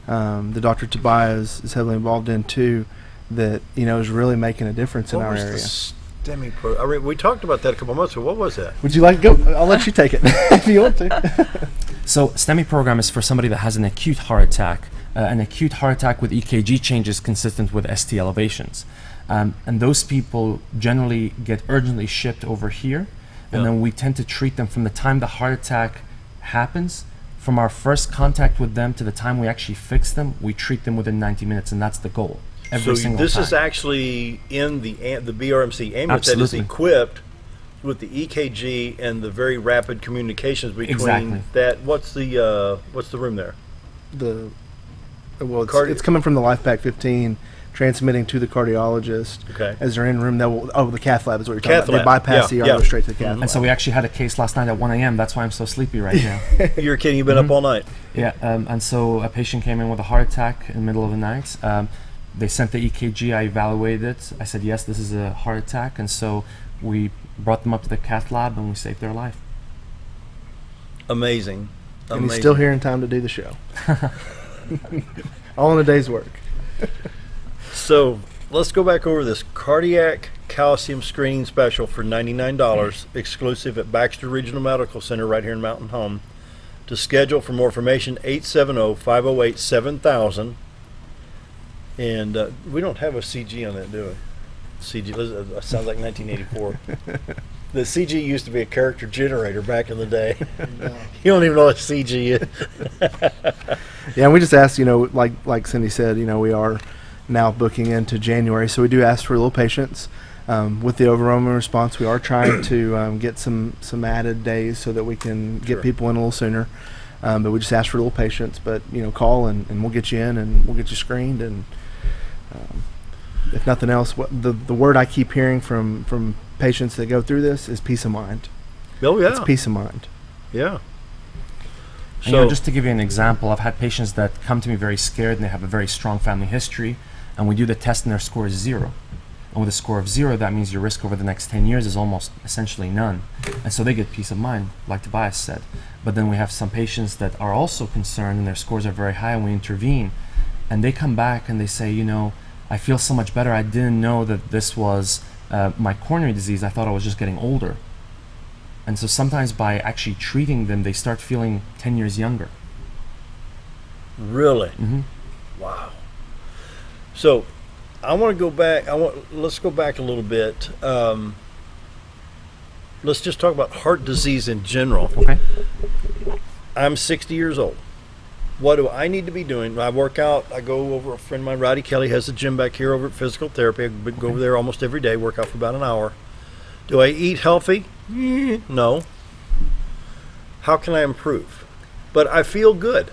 The Dr. Tobias is heavily involved in too, that, you know, is really making a difference in our area. STEMI program? We talked about that a couple months ago. What was that? Would you like to go? I'll let you take it if you want to. So STEMI program is for somebody that has an acute heart attack. An acute heart attack with EKG changes consistent with ST elevations. And those people generally get urgently shipped over here, and then we tend to treat them from the time the heart attack happens. From our first contact with them to the time we actually fix them, we treat them within 90 minutes, and that's the goal. Every single this time. Is actually in the BRMC ambulance that is equipped with the EKG and the very rapid communications between that. What's the room there? It's coming from the LifePak 15, transmitting to the cardiologist. As they're in room, the cath lab is what you're talking about. They bypass the ER, go straight to the cath lab. And so we actually had a case last night at 1 a.m. That's why I'm so sleepy right now. You're kidding? You've been up all night? Yeah, and so a patient came in with a heart attack in the middle of the night. They sent the EKG. I evaluated it. I said, yes, this is a heart attack. And so we brought them up to the cath lab, and we saved their life. Amazing. And he's still here in time to do the show. All in a day's work. So let's go back over this cardiac calcium screening special for $99, exclusive at Baxter Regional Medical Center right here in Mountain Home. To schedule for more information, 870-508-7000. And we don't have a CG on that, do we? CG sounds like 1984. The CG used to be a character generator back in the day. You don't even know what CG is. Yeah, and we just asked, you know, like Cindy said, you know, we are now booking into January, so we do ask for a little patience. With the overwhelming response, we are trying to get some added days so that we can get people in a little sooner. But we just ask for a little patience. But, you know, call and we'll get you in and we'll get you screened. And if nothing else, the word I keep hearing from patients that go through this is peace of mind. Oh, yeah. It's peace of mind. Yeah. So, you know, just to give you an example, I've had patients that come to me very scared and they have a very strong family history, and we do the test and their score is 0. And with a score of 0, that means your risk over the next 10 years is almost essentially none. And so they get peace of mind, like Tobias said. But then we have some patients that are also concerned and their scores are very high, and we intervene. And they come back and they say, you know, I feel so much better. I didn't know that this was my coronary disease. I thought I was just getting older. And so sometimes by actually treating them, they start feeling 10 years younger. Really? Mm-hmm. Wow. So I want to go back. Let's go back a little bit. Let's just talk about heart disease in general. Okay. I'm 60 years old. What do I need to be doing? I work out. I go over. A friend of mine, Roddy Kelly, has a gym back here over at Physical Therapy. I go over there almost every day, work out for about an hour. Do I eat healthy? No. How can I improve? But I feel good.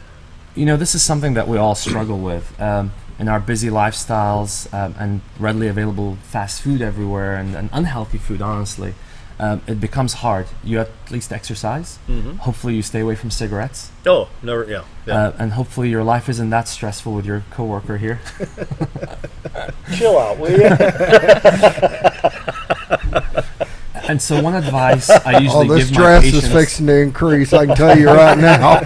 You know, this is something that we all struggle with in our busy lifestyles and readily available fast food everywhere and unhealthy food, honestly. It becomes hard. You at least exercise. Mm-hmm. Hopefully you stay away from cigarettes. Oh, never, yeah. And hopefully your life isn't that stressful with your coworker here. Chill out, will you? And so one advice I usually give my patients... this stress is fixing to increase, I can tell you right now.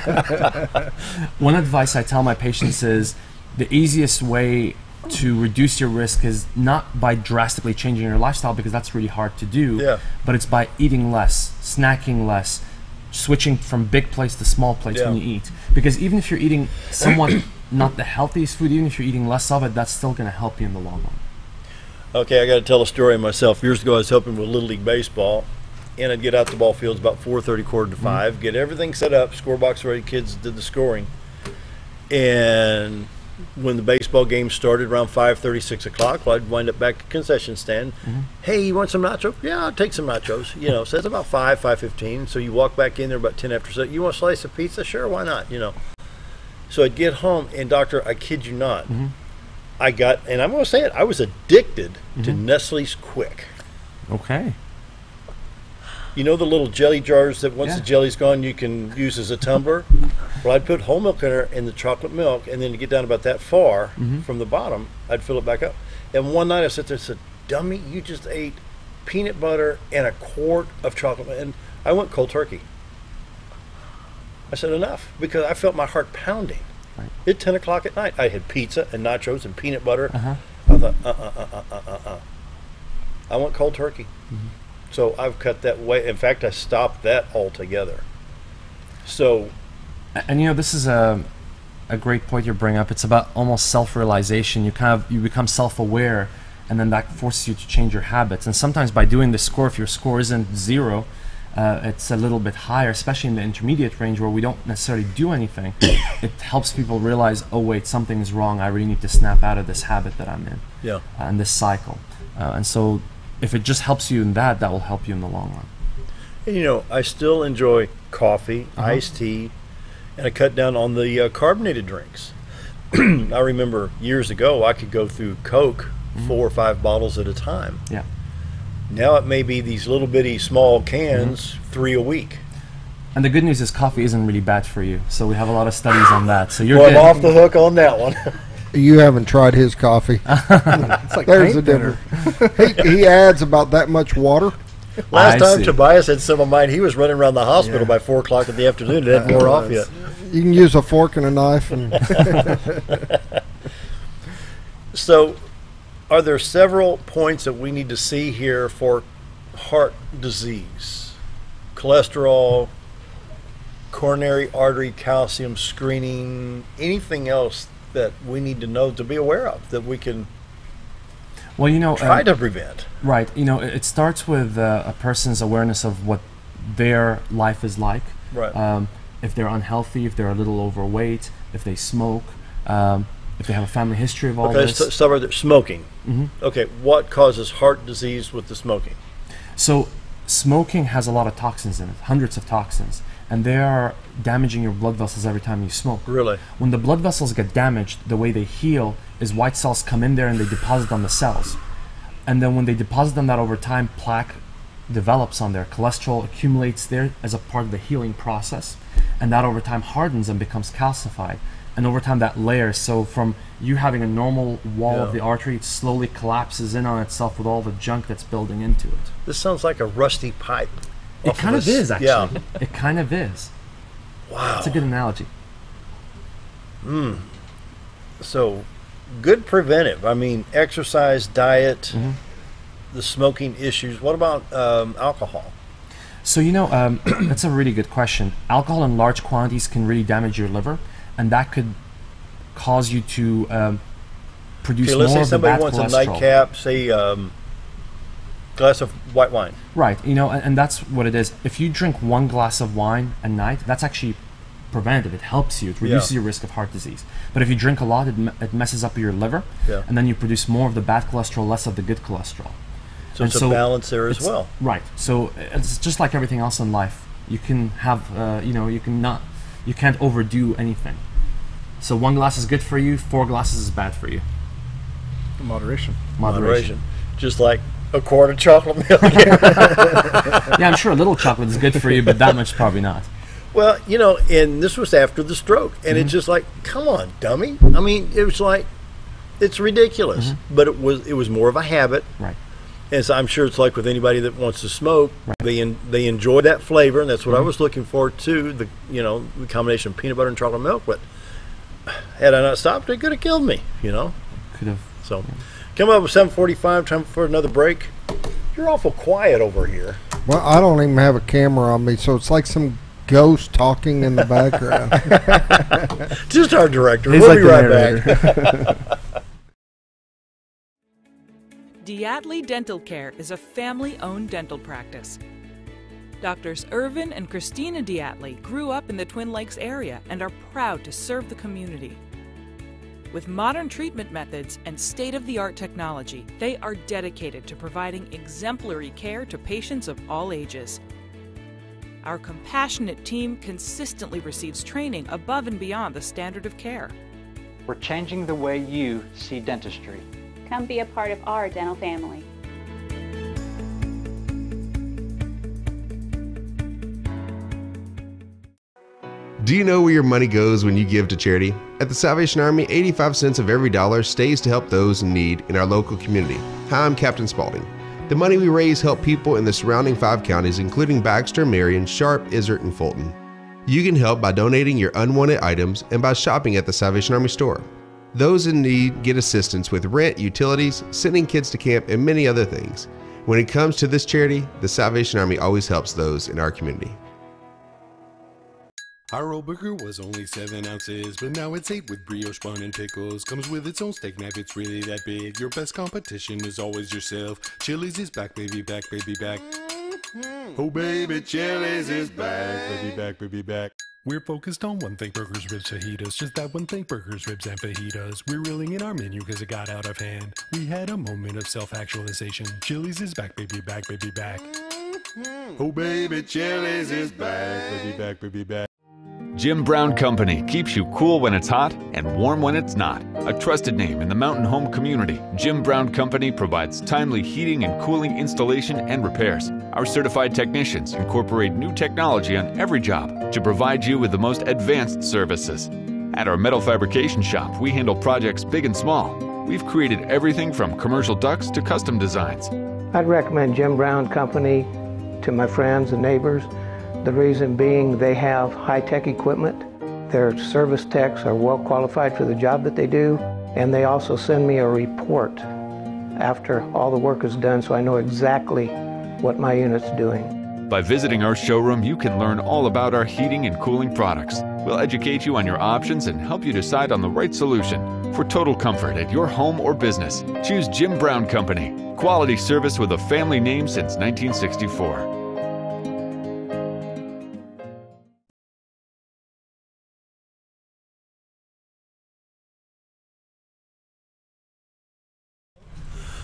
One advice I tell my patients is the easiest way to reduce your risk is not by drastically changing your lifestyle, because that's really hard to do, but it's by eating less, snacking less, switching from big plates to small plates when you eat. Because even if you're eating somewhat not the healthiest food, even if you're eating less of it, that's still going to help you in the long run. Okay, I got to tell a story myself. Years ago, I was helping with Little League Baseball, and I'd get out to ball fields about 4:30, quarter to 5, get everything set up, score box ready, kids did the scoring. And when the baseball game started around 5:30, 6 o'clock, well, I'd wind up back at the concession stand. Hey, you want some nachos? Yeah, I'll take some nachos. You know, so it's about 5:15. So you walk back in there about 10 after 7. You want a slice of pizza? Sure, why not? You know. So I'd get home, and doctor, I kid you not, I got, and I'm going to say it, I was addicted to Nestle's Quick. Okay. You know the little jelly jars that once the jelly's gone you can use as a tumbler? Well, I'd put whole milk in there and the chocolate milk, and then to get down about that far from the bottom, I'd fill it back up. And one night I sat there and said, dummy, you just ate peanut butter and a quart of chocolate. And I went cold turkey. I said, enough, because I felt my heart pounding. Right. At 10 o'clock at night, I had pizza and nachos and peanut butter. I thought, I went cold turkey. So I've cut that way. In fact, I stopped that altogether. So, and you know, this is a great point you bring up. It's about almost self-realization. You become self-aware, and then that forces you to change your habits. And sometimes by doing the score, if your score isn't 0, it's a little bit higher, especially in the intermediate range where we don't necessarily do anything. It helps people realize, oh wait, something is wrong. I really need to snap out of this habit that I'm in, and this cycle. And so, if it just helps you in that, that will help you in the long run. And you know, I still enjoy coffee, iced tea, and I cut down on the carbonated drinks. I remember years ago I could go through Coke 4 or 5 bottles at a time. Yeah. Now it may be these little bitty small cans, 3 a week. And the good news is coffee isn't really bad for you. So we have a lot of studies on that. So you're well, good. I'm off the hook on that one. You haven't tried his coffee. It's like there's a difference. He adds about that much water. Last time Tobias had some of mine, he was running around the hospital by 4 o'clock in the afternoon and hadn't wore off yet. You can use a fork and a knife. And So, are there several points that we need to see here for heart disease? Cholesterol, coronary artery calcium screening, anything else that we need to know to be aware of that we can try to prevent? Right. You know, it starts with a person's awareness of what their life is like. Right. If they're unhealthy, if they're a little overweight, if they smoke, if they have a family history of all this. Let's start with smoking. Okay, what causes heart disease with the smoking? So smoking has a lot of toxins in it, hundreds of toxins. And they are damaging your blood vessels every time you smoke. Really? When the blood vessels get damaged, the way they heal is white cells come in there and they deposit on the cells. And then when they deposit on that over time, plaque develops on there. Cholesterol accumulates there as a part of the healing process. And that over time hardens and becomes calcified. And over time that layers. So from you having a normal wall of the artery, it slowly collapses in on itself with all the junk that's building into it. This sounds like a rusty pipe. It kind of is, actually. Yeah. It kind of is. Wow. It's a good analogy. So, good preventive. I mean, exercise, diet, the smoking issues. What about alcohol? So, you know, that's a really good question. Alcohol in large quantities can really damage your liver, and that could cause you to produce more of the bad cholesterol. Let's say somebody wants a nightcap, say glass of white wine. Right, you know, and that's what it is. If you drink 1 glass of wine a night, that's actually preventative. It helps you. It reduces your risk of heart disease. But if you drink a lot, it messes up your liver, and then you produce more of the bad cholesterol, less of the good cholesterol. So it's a balance there as well. Right. So it's just like everything else in life. You can have, you can't overdo anything. So 1 glass is good for you, 4 glasses is bad for you. Moderation. Just like a quart of chocolate milk. Yeah, I'm sure a little chocolate is good for you, but that much probably not. Well, you know, and this was after the stroke, and it's just like, come on, dummy. I mean, it was like, it's ridiculous, but it was more of a habit. Right. And so I'm sure it's like with anybody that wants to smoke, they enjoy that flavor, and that's what I was looking for too. The combination of peanut butter and chocolate milk. But had I not stopped, it could have killed me. You know. Could have So, coming up with 7:45, time for another break. You're awful quiet over here. Well, I don't even have a camera on me, so it's like some ghost talking in the background. Just our director. He's We'll like be the right back. Diatley Dental Care is a family-owned dental practice. Doctors Irvin and Christina Diatley grew up in the Twin Lakes area and are proud to serve the community. With modern treatment methods and state-of-the-art technology, they are dedicated to providing exemplary care to patients of all ages. Our compassionate team consistently receives training above and beyond the standard of care. We're changing the way you see dentistry. Come be a part of our dental family. Do you know where your money goes when you give to charity? At the Salvation Army, 85 cents of every dollar stays to help those in need in our local community. Hi, I'm Captain Spaulding. The money we raise help people in the surrounding 5 counties, including Baxter, Marion, Sharp, Izzard, and Fulton. You can help by donating your unwanted items and by shopping at the Salvation Army store. Those in need get assistance with rent, utilities, sending kids to camp, and many other things. When it comes to this charity, the Salvation Army always helps those in our community. Our roll burger was only 7 ounces, but now it's 8 with brioche bun and pickles. Comes with its own steak knife, it's really that big. Your best competition is always yourself. Chili's is back, baby, back, baby, back. Oh baby, Chili's is back, baby, back, baby, back. We're focused on one thing, burgers, ribs, fajitas. Just that one thing, burgers, ribs, and fajitas. We're reeling in our menu because it got out of hand. We had a moment of self-actualization. Chili's is back, baby, back, baby, back. Oh baby, Chili's is back, baby, back, baby, back. Jim Brown Company keeps you cool when it's hot and warm when it's not. A trusted name in the mountain home community, Jim Brown Company provides timely heating and cooling installation and repairs. Our certified technicians incorporate new technology on every job to provide you with the most advanced services. At our metal fabrication shop, we handle projects big and small. We've created everything from commercial ducts to custom designs. I'd recommend Jim Brown Company to my friends and neighbors. The reason being they have high-tech equipment, their service techs are well qualified for the job that they do, and they also send me a report after all the work is done so I know exactly what my unit's doing. By visiting our showroom, you can learn all about our heating and cooling products. We'll educate you on your options and help you decide on the right solution. For total comfort at your home or business, choose Jim Brown Company. Quality service with a family name since 1964.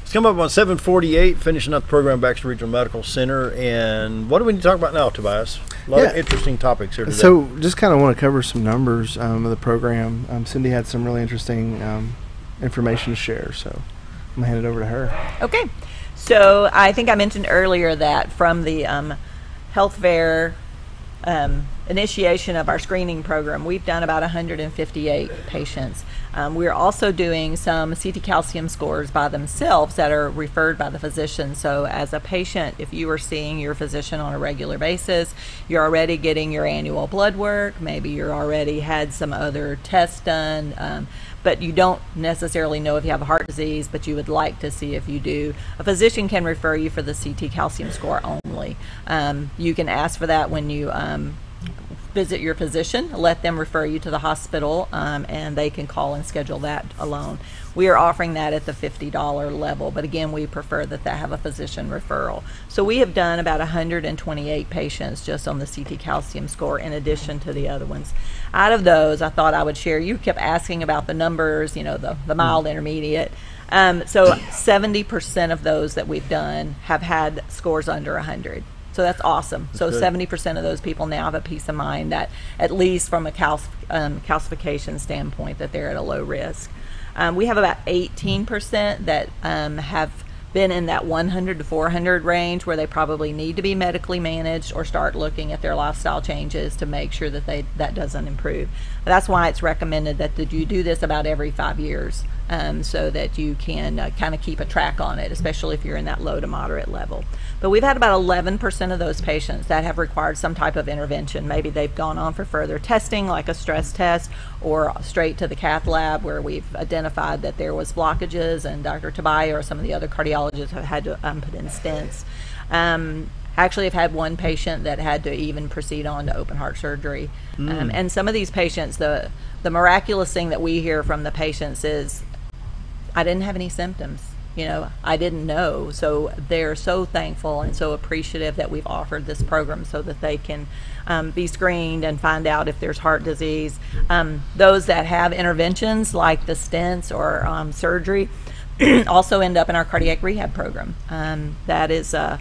Let's come up on 7:48, finishing up the program at Baxter Regional Medical Center. And what do we need to talk about now, Tobias? A lot of interesting topics here today. So just kind of want to cover some numbers of the program. Cindy had some really interesting information to share, so I'm going to hand it over to her. Okay. So I think I mentioned earlier that from the health fair initiation of our screening program, we've done about 158 patients. We're also doing some CT calcium scores by themselves that are referred by the physician. So as a patient, if you are seeing your physician on a regular basis, you're already getting your annual blood work, maybe you're already had some other tests done, but you don't necessarily know if you have heart disease, but you would like to see if you do. A physician can refer you for the CT calcium score only. You can ask for that when you visit your physician, let them refer you to the hospital, and they can call and schedule that alone. We are offering that at the $50 level, but again, we prefer that they have a physician referral. So we have done about 128 patients just on the CT calcium score in addition to the other ones. Out of those, I thought I would share, you kept asking about the numbers, you know, the mild, intermediate. So 70% of those that we've done have had scores under 100. So that's awesome. So 70% of those people now have a peace of mind that, at least from a calcification standpoint, that they're at a low risk. We have about 18% that have been in that 100 to 400 range where they probably need to be medically managed or start looking at their lifestyle changes to make sure that that doesn't improve. That's why it's recommended that you do this about every 5 years. so that you can kind of keep a track on it, especially if you're in that low to moderate level. But we've had about 11% of those patients that have required some type of intervention. Maybe they've gone on for further testing, like a stress test, or straight to the cath lab where we've identified that there was blockages, and Dr. Tobias or some of the other cardiologists have had to put in stents. Actually, I've had one patient that had to even proceed on to open heart surgery. And some of these patients, the miraculous thing that we hear from the patients is, I didn't have any symptoms. You know, I didn't know. So they're so thankful and so appreciative that we've offered this program so that they can be screened and find out if there's heart disease. Those that have interventions like the stents or surgery also end up in our cardiac rehab program. That is a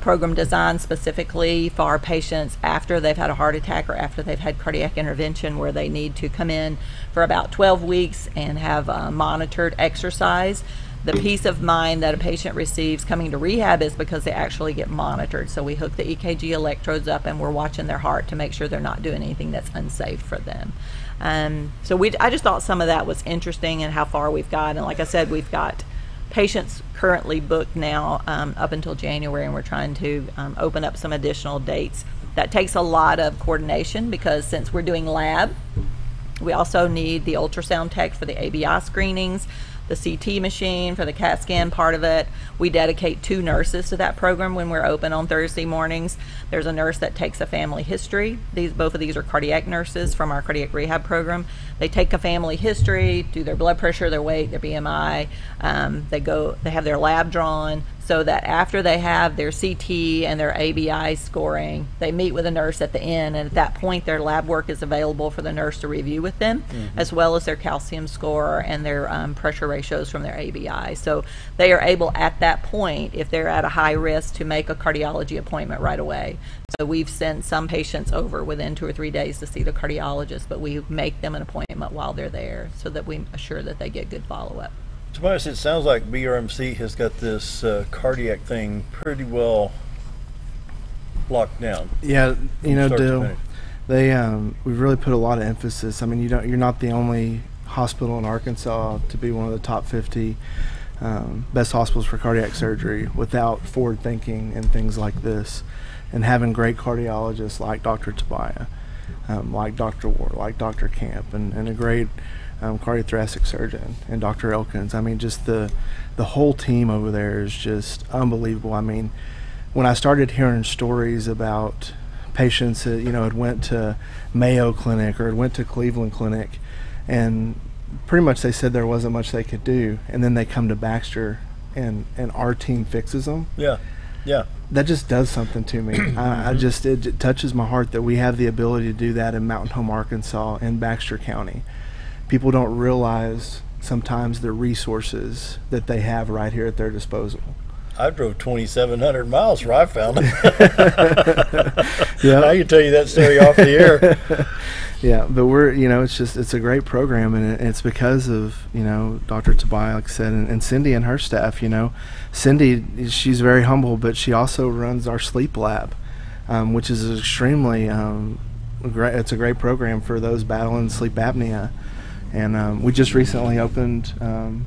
program designed specifically for our patients after they've had a heart attack or after they've had cardiac intervention, where they need to come in for about 12 weeks and have monitored exercise. The peace of mind that a patient receives coming to rehab is because they actually get monitored. So we hook the EKG electrodes up and we're watching their heart to make sure they're not doing anything that's unsafe for them. So I just thought some of that was interesting and how far we've got. And like I said, we've got patients currently booked now up until January, and we're trying to open up some additional dates. That takes a lot of coordination because since we're doing lab, we also need the ultrasound tech for the ABI screenings, the CT machine for the CAT scan part of it. We dedicate 2 nurses to that program when we're open on Thursday mornings. There's a nurse that takes a family history. Both of these are cardiac nurses from our cardiac rehab program. They take a family history, do their blood pressure, their weight, their BMI. They have their lab drawn, so that after they have their CT and their ABI scoring, they meet with a nurse at the end, and at that point their lab work is available for the nurse to review with them, as well as their calcium score and their pressure ratios from their ABI. So they are able at that point, if they're at a high risk, to make a cardiology appointment right away. So we've sent some patients over within 2 or 3 days to see the cardiologist, but we make them an appointment while they're there so that we assure that they get good follow-up. Tobias, it sounds like BRMC has got this cardiac thing pretty well locked down. Yeah, you know, Dill, we've really put a lot of emphasis. I mean, you're not the only hospital in Arkansas to be one of the top 50 best hospitals for cardiac surgery without forward thinking and things like this, and having great cardiologists like Dr. Tobias, like Dr. Ward, like Dr. Camp, and a great cardiothoracic surgeon, and Dr. Elkins. I mean, just the whole team over there is just unbelievable. I mean, when I started hearing stories about patients that, you know, had went to Mayo Clinic or had went to Cleveland Clinic, and pretty much they said there wasn't much they could do, and then they come to Baxter and our team fixes them. Yeah. That just does something to me. It touches my heart that we have the ability to do that in Mountain Home, Arkansas, and Baxter County. People don't realize sometimes the resources that they have right here at their disposal. I drove 2,700 miles where I found it. Yeah, I can tell you that story off the air. Yeah, but it's a great program, and it's because of, you know, Dr. Tobias, like I said, and Cindy and her staff. You know, Cindy, she's very humble, but she also runs our sleep lab, which is extremely great. It's a great program for those battling sleep apnea. And we just recently opened, kind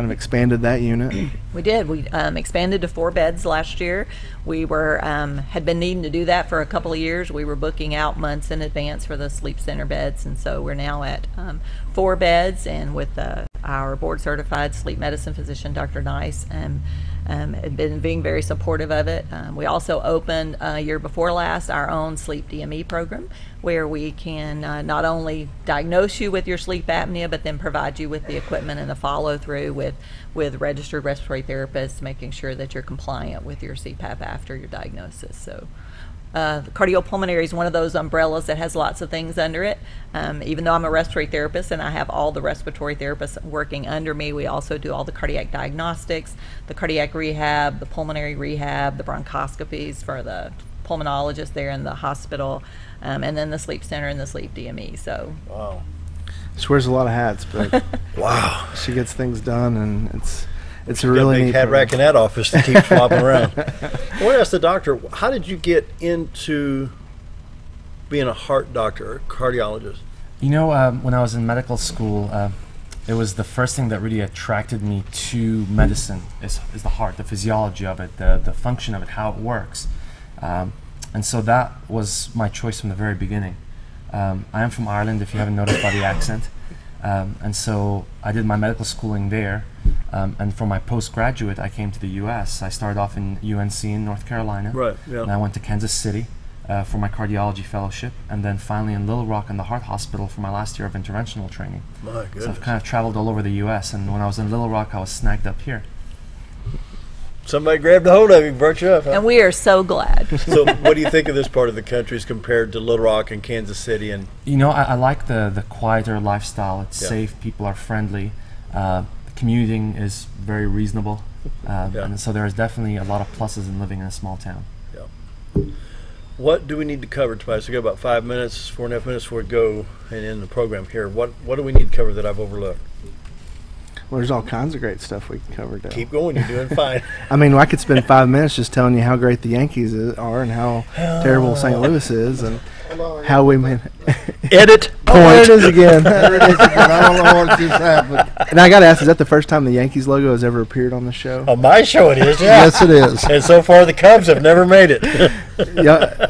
of expanded that unit. We did. We expanded to 4 beds last year. We had been needing to do that for a couple of years. We were booking out months in advance for the sleep center beds, and so we're now at 4 beds, and with our board-certified sleep medicine physician, Dr. Nice, had been being very supportive of it. We also opened a year before last our own sleep DME program, where we can not only diagnose you with your sleep apnea, but then provide you with the equipment and the follow-through with registered respiratory therapists, making sure that you're compliant with your CPAP after your diagnosis. So the cardiopulmonary is one of those umbrellas that has lots of things under it. Even though I'm a respiratory therapist and I have all the respiratory therapists working under me, we also do all the cardiac diagnostics, the cardiac rehab, the pulmonary rehab, the bronchoscopies for the pulmonologist there in the hospital, and then the sleep center and the sleep DME. So wow, she wears a lot of hats, but wow, she gets things done, and it's a got really a big neat hat rack in that office to keep swapping around. I want to ask the doctor, how did you get into being a heart doctor, or cardiologist? You know, when I was in medical school, it was the first thing that really attracted me to medicine is the heart, the physiology of it, the function of it, how it works. And so that was my choice from the very beginning. I am from Ireland, if you haven't noticed by the accent. And so I did my medical schooling there. And for my postgraduate, I came to the U.S. I started off in UNC in North Carolina. Right, yeah. And I went to Kansas City for my cardiology fellowship, and then finally in Little Rock in the Heart Hospital for my last year of interventional training. My goodness. So I've kind of traveled all over the U.S., and when I was in Little Rock, I was snagged up here. Somebody grabbed a hold of you and brought you up. Huh? And we are so glad. So what do you think of this part of the country as compared to Little Rock and Kansas City? And you know, I like the quieter lifestyle. It's Yeah. safe, people are friendly, commuting is very reasonable, and so there's definitely a lot of pluses in living in a small town. Yeah. What do we need to cover, Tobias? We got about 5 minutes, 4.5 minutes before we go and end the program here. What do we need to cover that I've overlooked? Well, there's all kinds of great stuff we can cover, Dale. Keep going, you're doing fine. I mean, I could spend 5 minutes just telling you how great the Yankees are and how terrible St. Louis is and how we edit point. Oh, there it is again. There it is again. I don't know what just happened. And I got to ask, is that the first time the Yankees logo has ever appeared on the show? On my show it is, yeah. Yes, it is. And so far the Cubs have never made it. Yeah.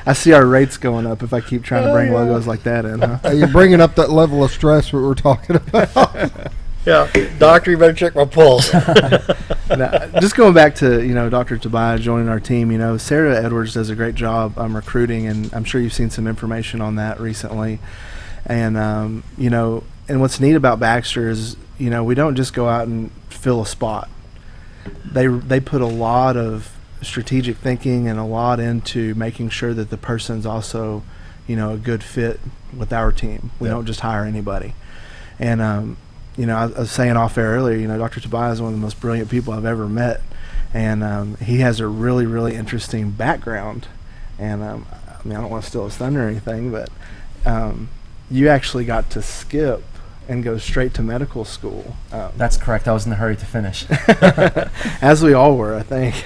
I see our rates going up if I keep trying to bring logos like that in, huh? You're bringing up that level of stress we were talking about. Yeah, doctor, you better check my pulse. Now, just going back to, Dr. Tobias joining our team, Sarah Edwards does a great job recruiting, and I'm sure you've seen some information on that recently. And, and what's neat about Baxter is, we don't just go out and fill a spot. They put a lot of strategic thinking and a lot into making sure that the person's also, a good fit with our team. We don't just hire anybody. And, I was saying off air earlier, Dr. Tobias is one of the most brilliant people I've ever met. And he has a really, really interesting background. And, I don't want to steal his thunder or anything, but you actually got to skip and go straight to medical school. That's correct. I was in a hurry to finish. As we all were, I think.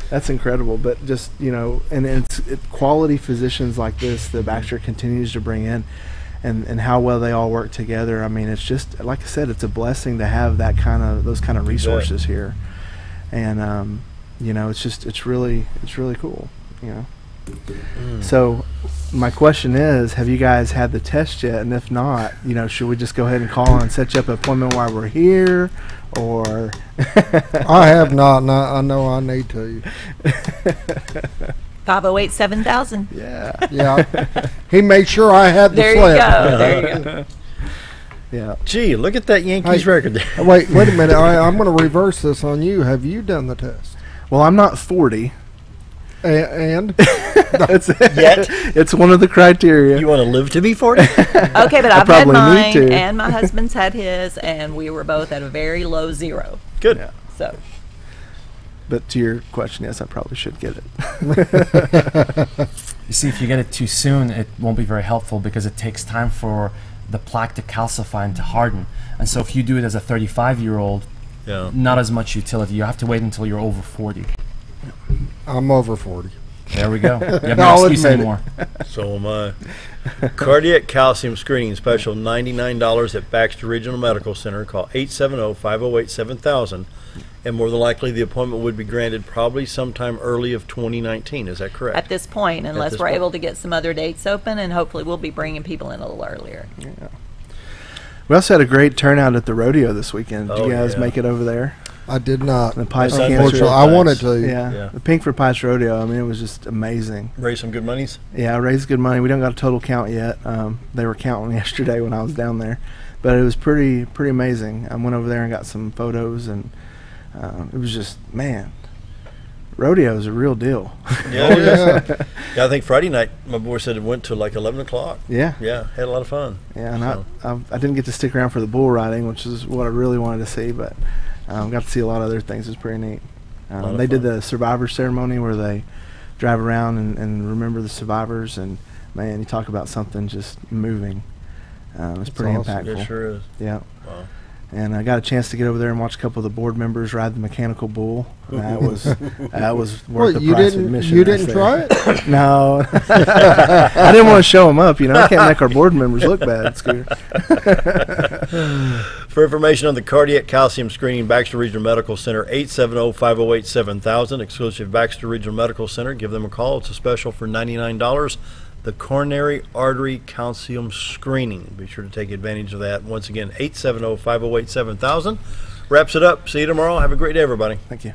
That's incredible. But just, and it's quality physicians like this that Baxter continues to bring in. And how well they all work together. I mean, it's just, like I said, it's a blessing to have those kind of resources here. And it's really cool. So my question is, have you guys had the test yet? And if not, should we just go ahead and call and set you up an appointment while we're here? Or I have not, and I know I need to. 508-7000. Yeah. Yeah. He made sure I had the There slip. you go. There you go. Yeah. Gee, look at that Yankees record there. Wait a minute. I'm going to reverse this on you. Have you done the test? Well, I'm not 40. And? It's one of the criteria. You want to live to be 40? Okay, but I've had probably mine, need to. and my husband's had his, and we were both at a very low 0. Good. Yeah. So. But to your question, yes, I probably should get it. You see, if you get it too soon, it won't be very helpful because it takes time for the plaque to calcify and to harden. And so if you do it as a 35-year-old, not as much utility. You have to wait until you're over 40. I'm over 40. There we go. You have no excuse anymore. So am I. Cardiac calcium screening special, $99 at Baxter Regional Medical Center. Call 870-508-7000. And more than likely, the appointment would be granted probably sometime early of 2019. Is that correct? At this point, unless we're able to get some other dates open, and hopefully we'll be bringing people in a little earlier. Yeah. We also had a great turnout at the rodeo this weekend. Did you guys make it over there? I did not. The Pies Unfortunately, I wanted to. Yeah. The Pink for Pies Rodeo, it was just amazing. Raised some good monies? Yeah, raised good money. We don't got a total count yet. They were counting yesterday when I was down there. But it was pretty amazing. I went over there and got some photos, and it was just, man, rodeo is a real deal. Yeah, I think Friday night, my boy said it went to like 11 o'clock. Yeah. Yeah, had a lot of fun. Yeah, and I didn't get to stick around for the bull riding, which is what I really wanted to see, but got to see a lot of other things. It was pretty neat. They did the survivor ceremony where they drive around and remember the survivors, and, man, you talk about something just moving. It's pretty awesome. impactful. It sure is. Yeah. Wow. And I got a chance to get over there and watch a couple of the board members ride the mechanical bull. That was worth the price of admission. You didn't try it? No, I didn't want to show them up. I can't make our board members look bad, Scooter. For information on the cardiac calcium screening, Baxter Regional Medical Center, 870-508-7000, exclusive Baxter Regional Medical Center. Give them a call. It's a special for $99. The coronary artery calcium screening. Be sure to take advantage of that. Once again, 870-508-7000. Wraps it up. See you tomorrow. Have a great day, everybody. Thank you.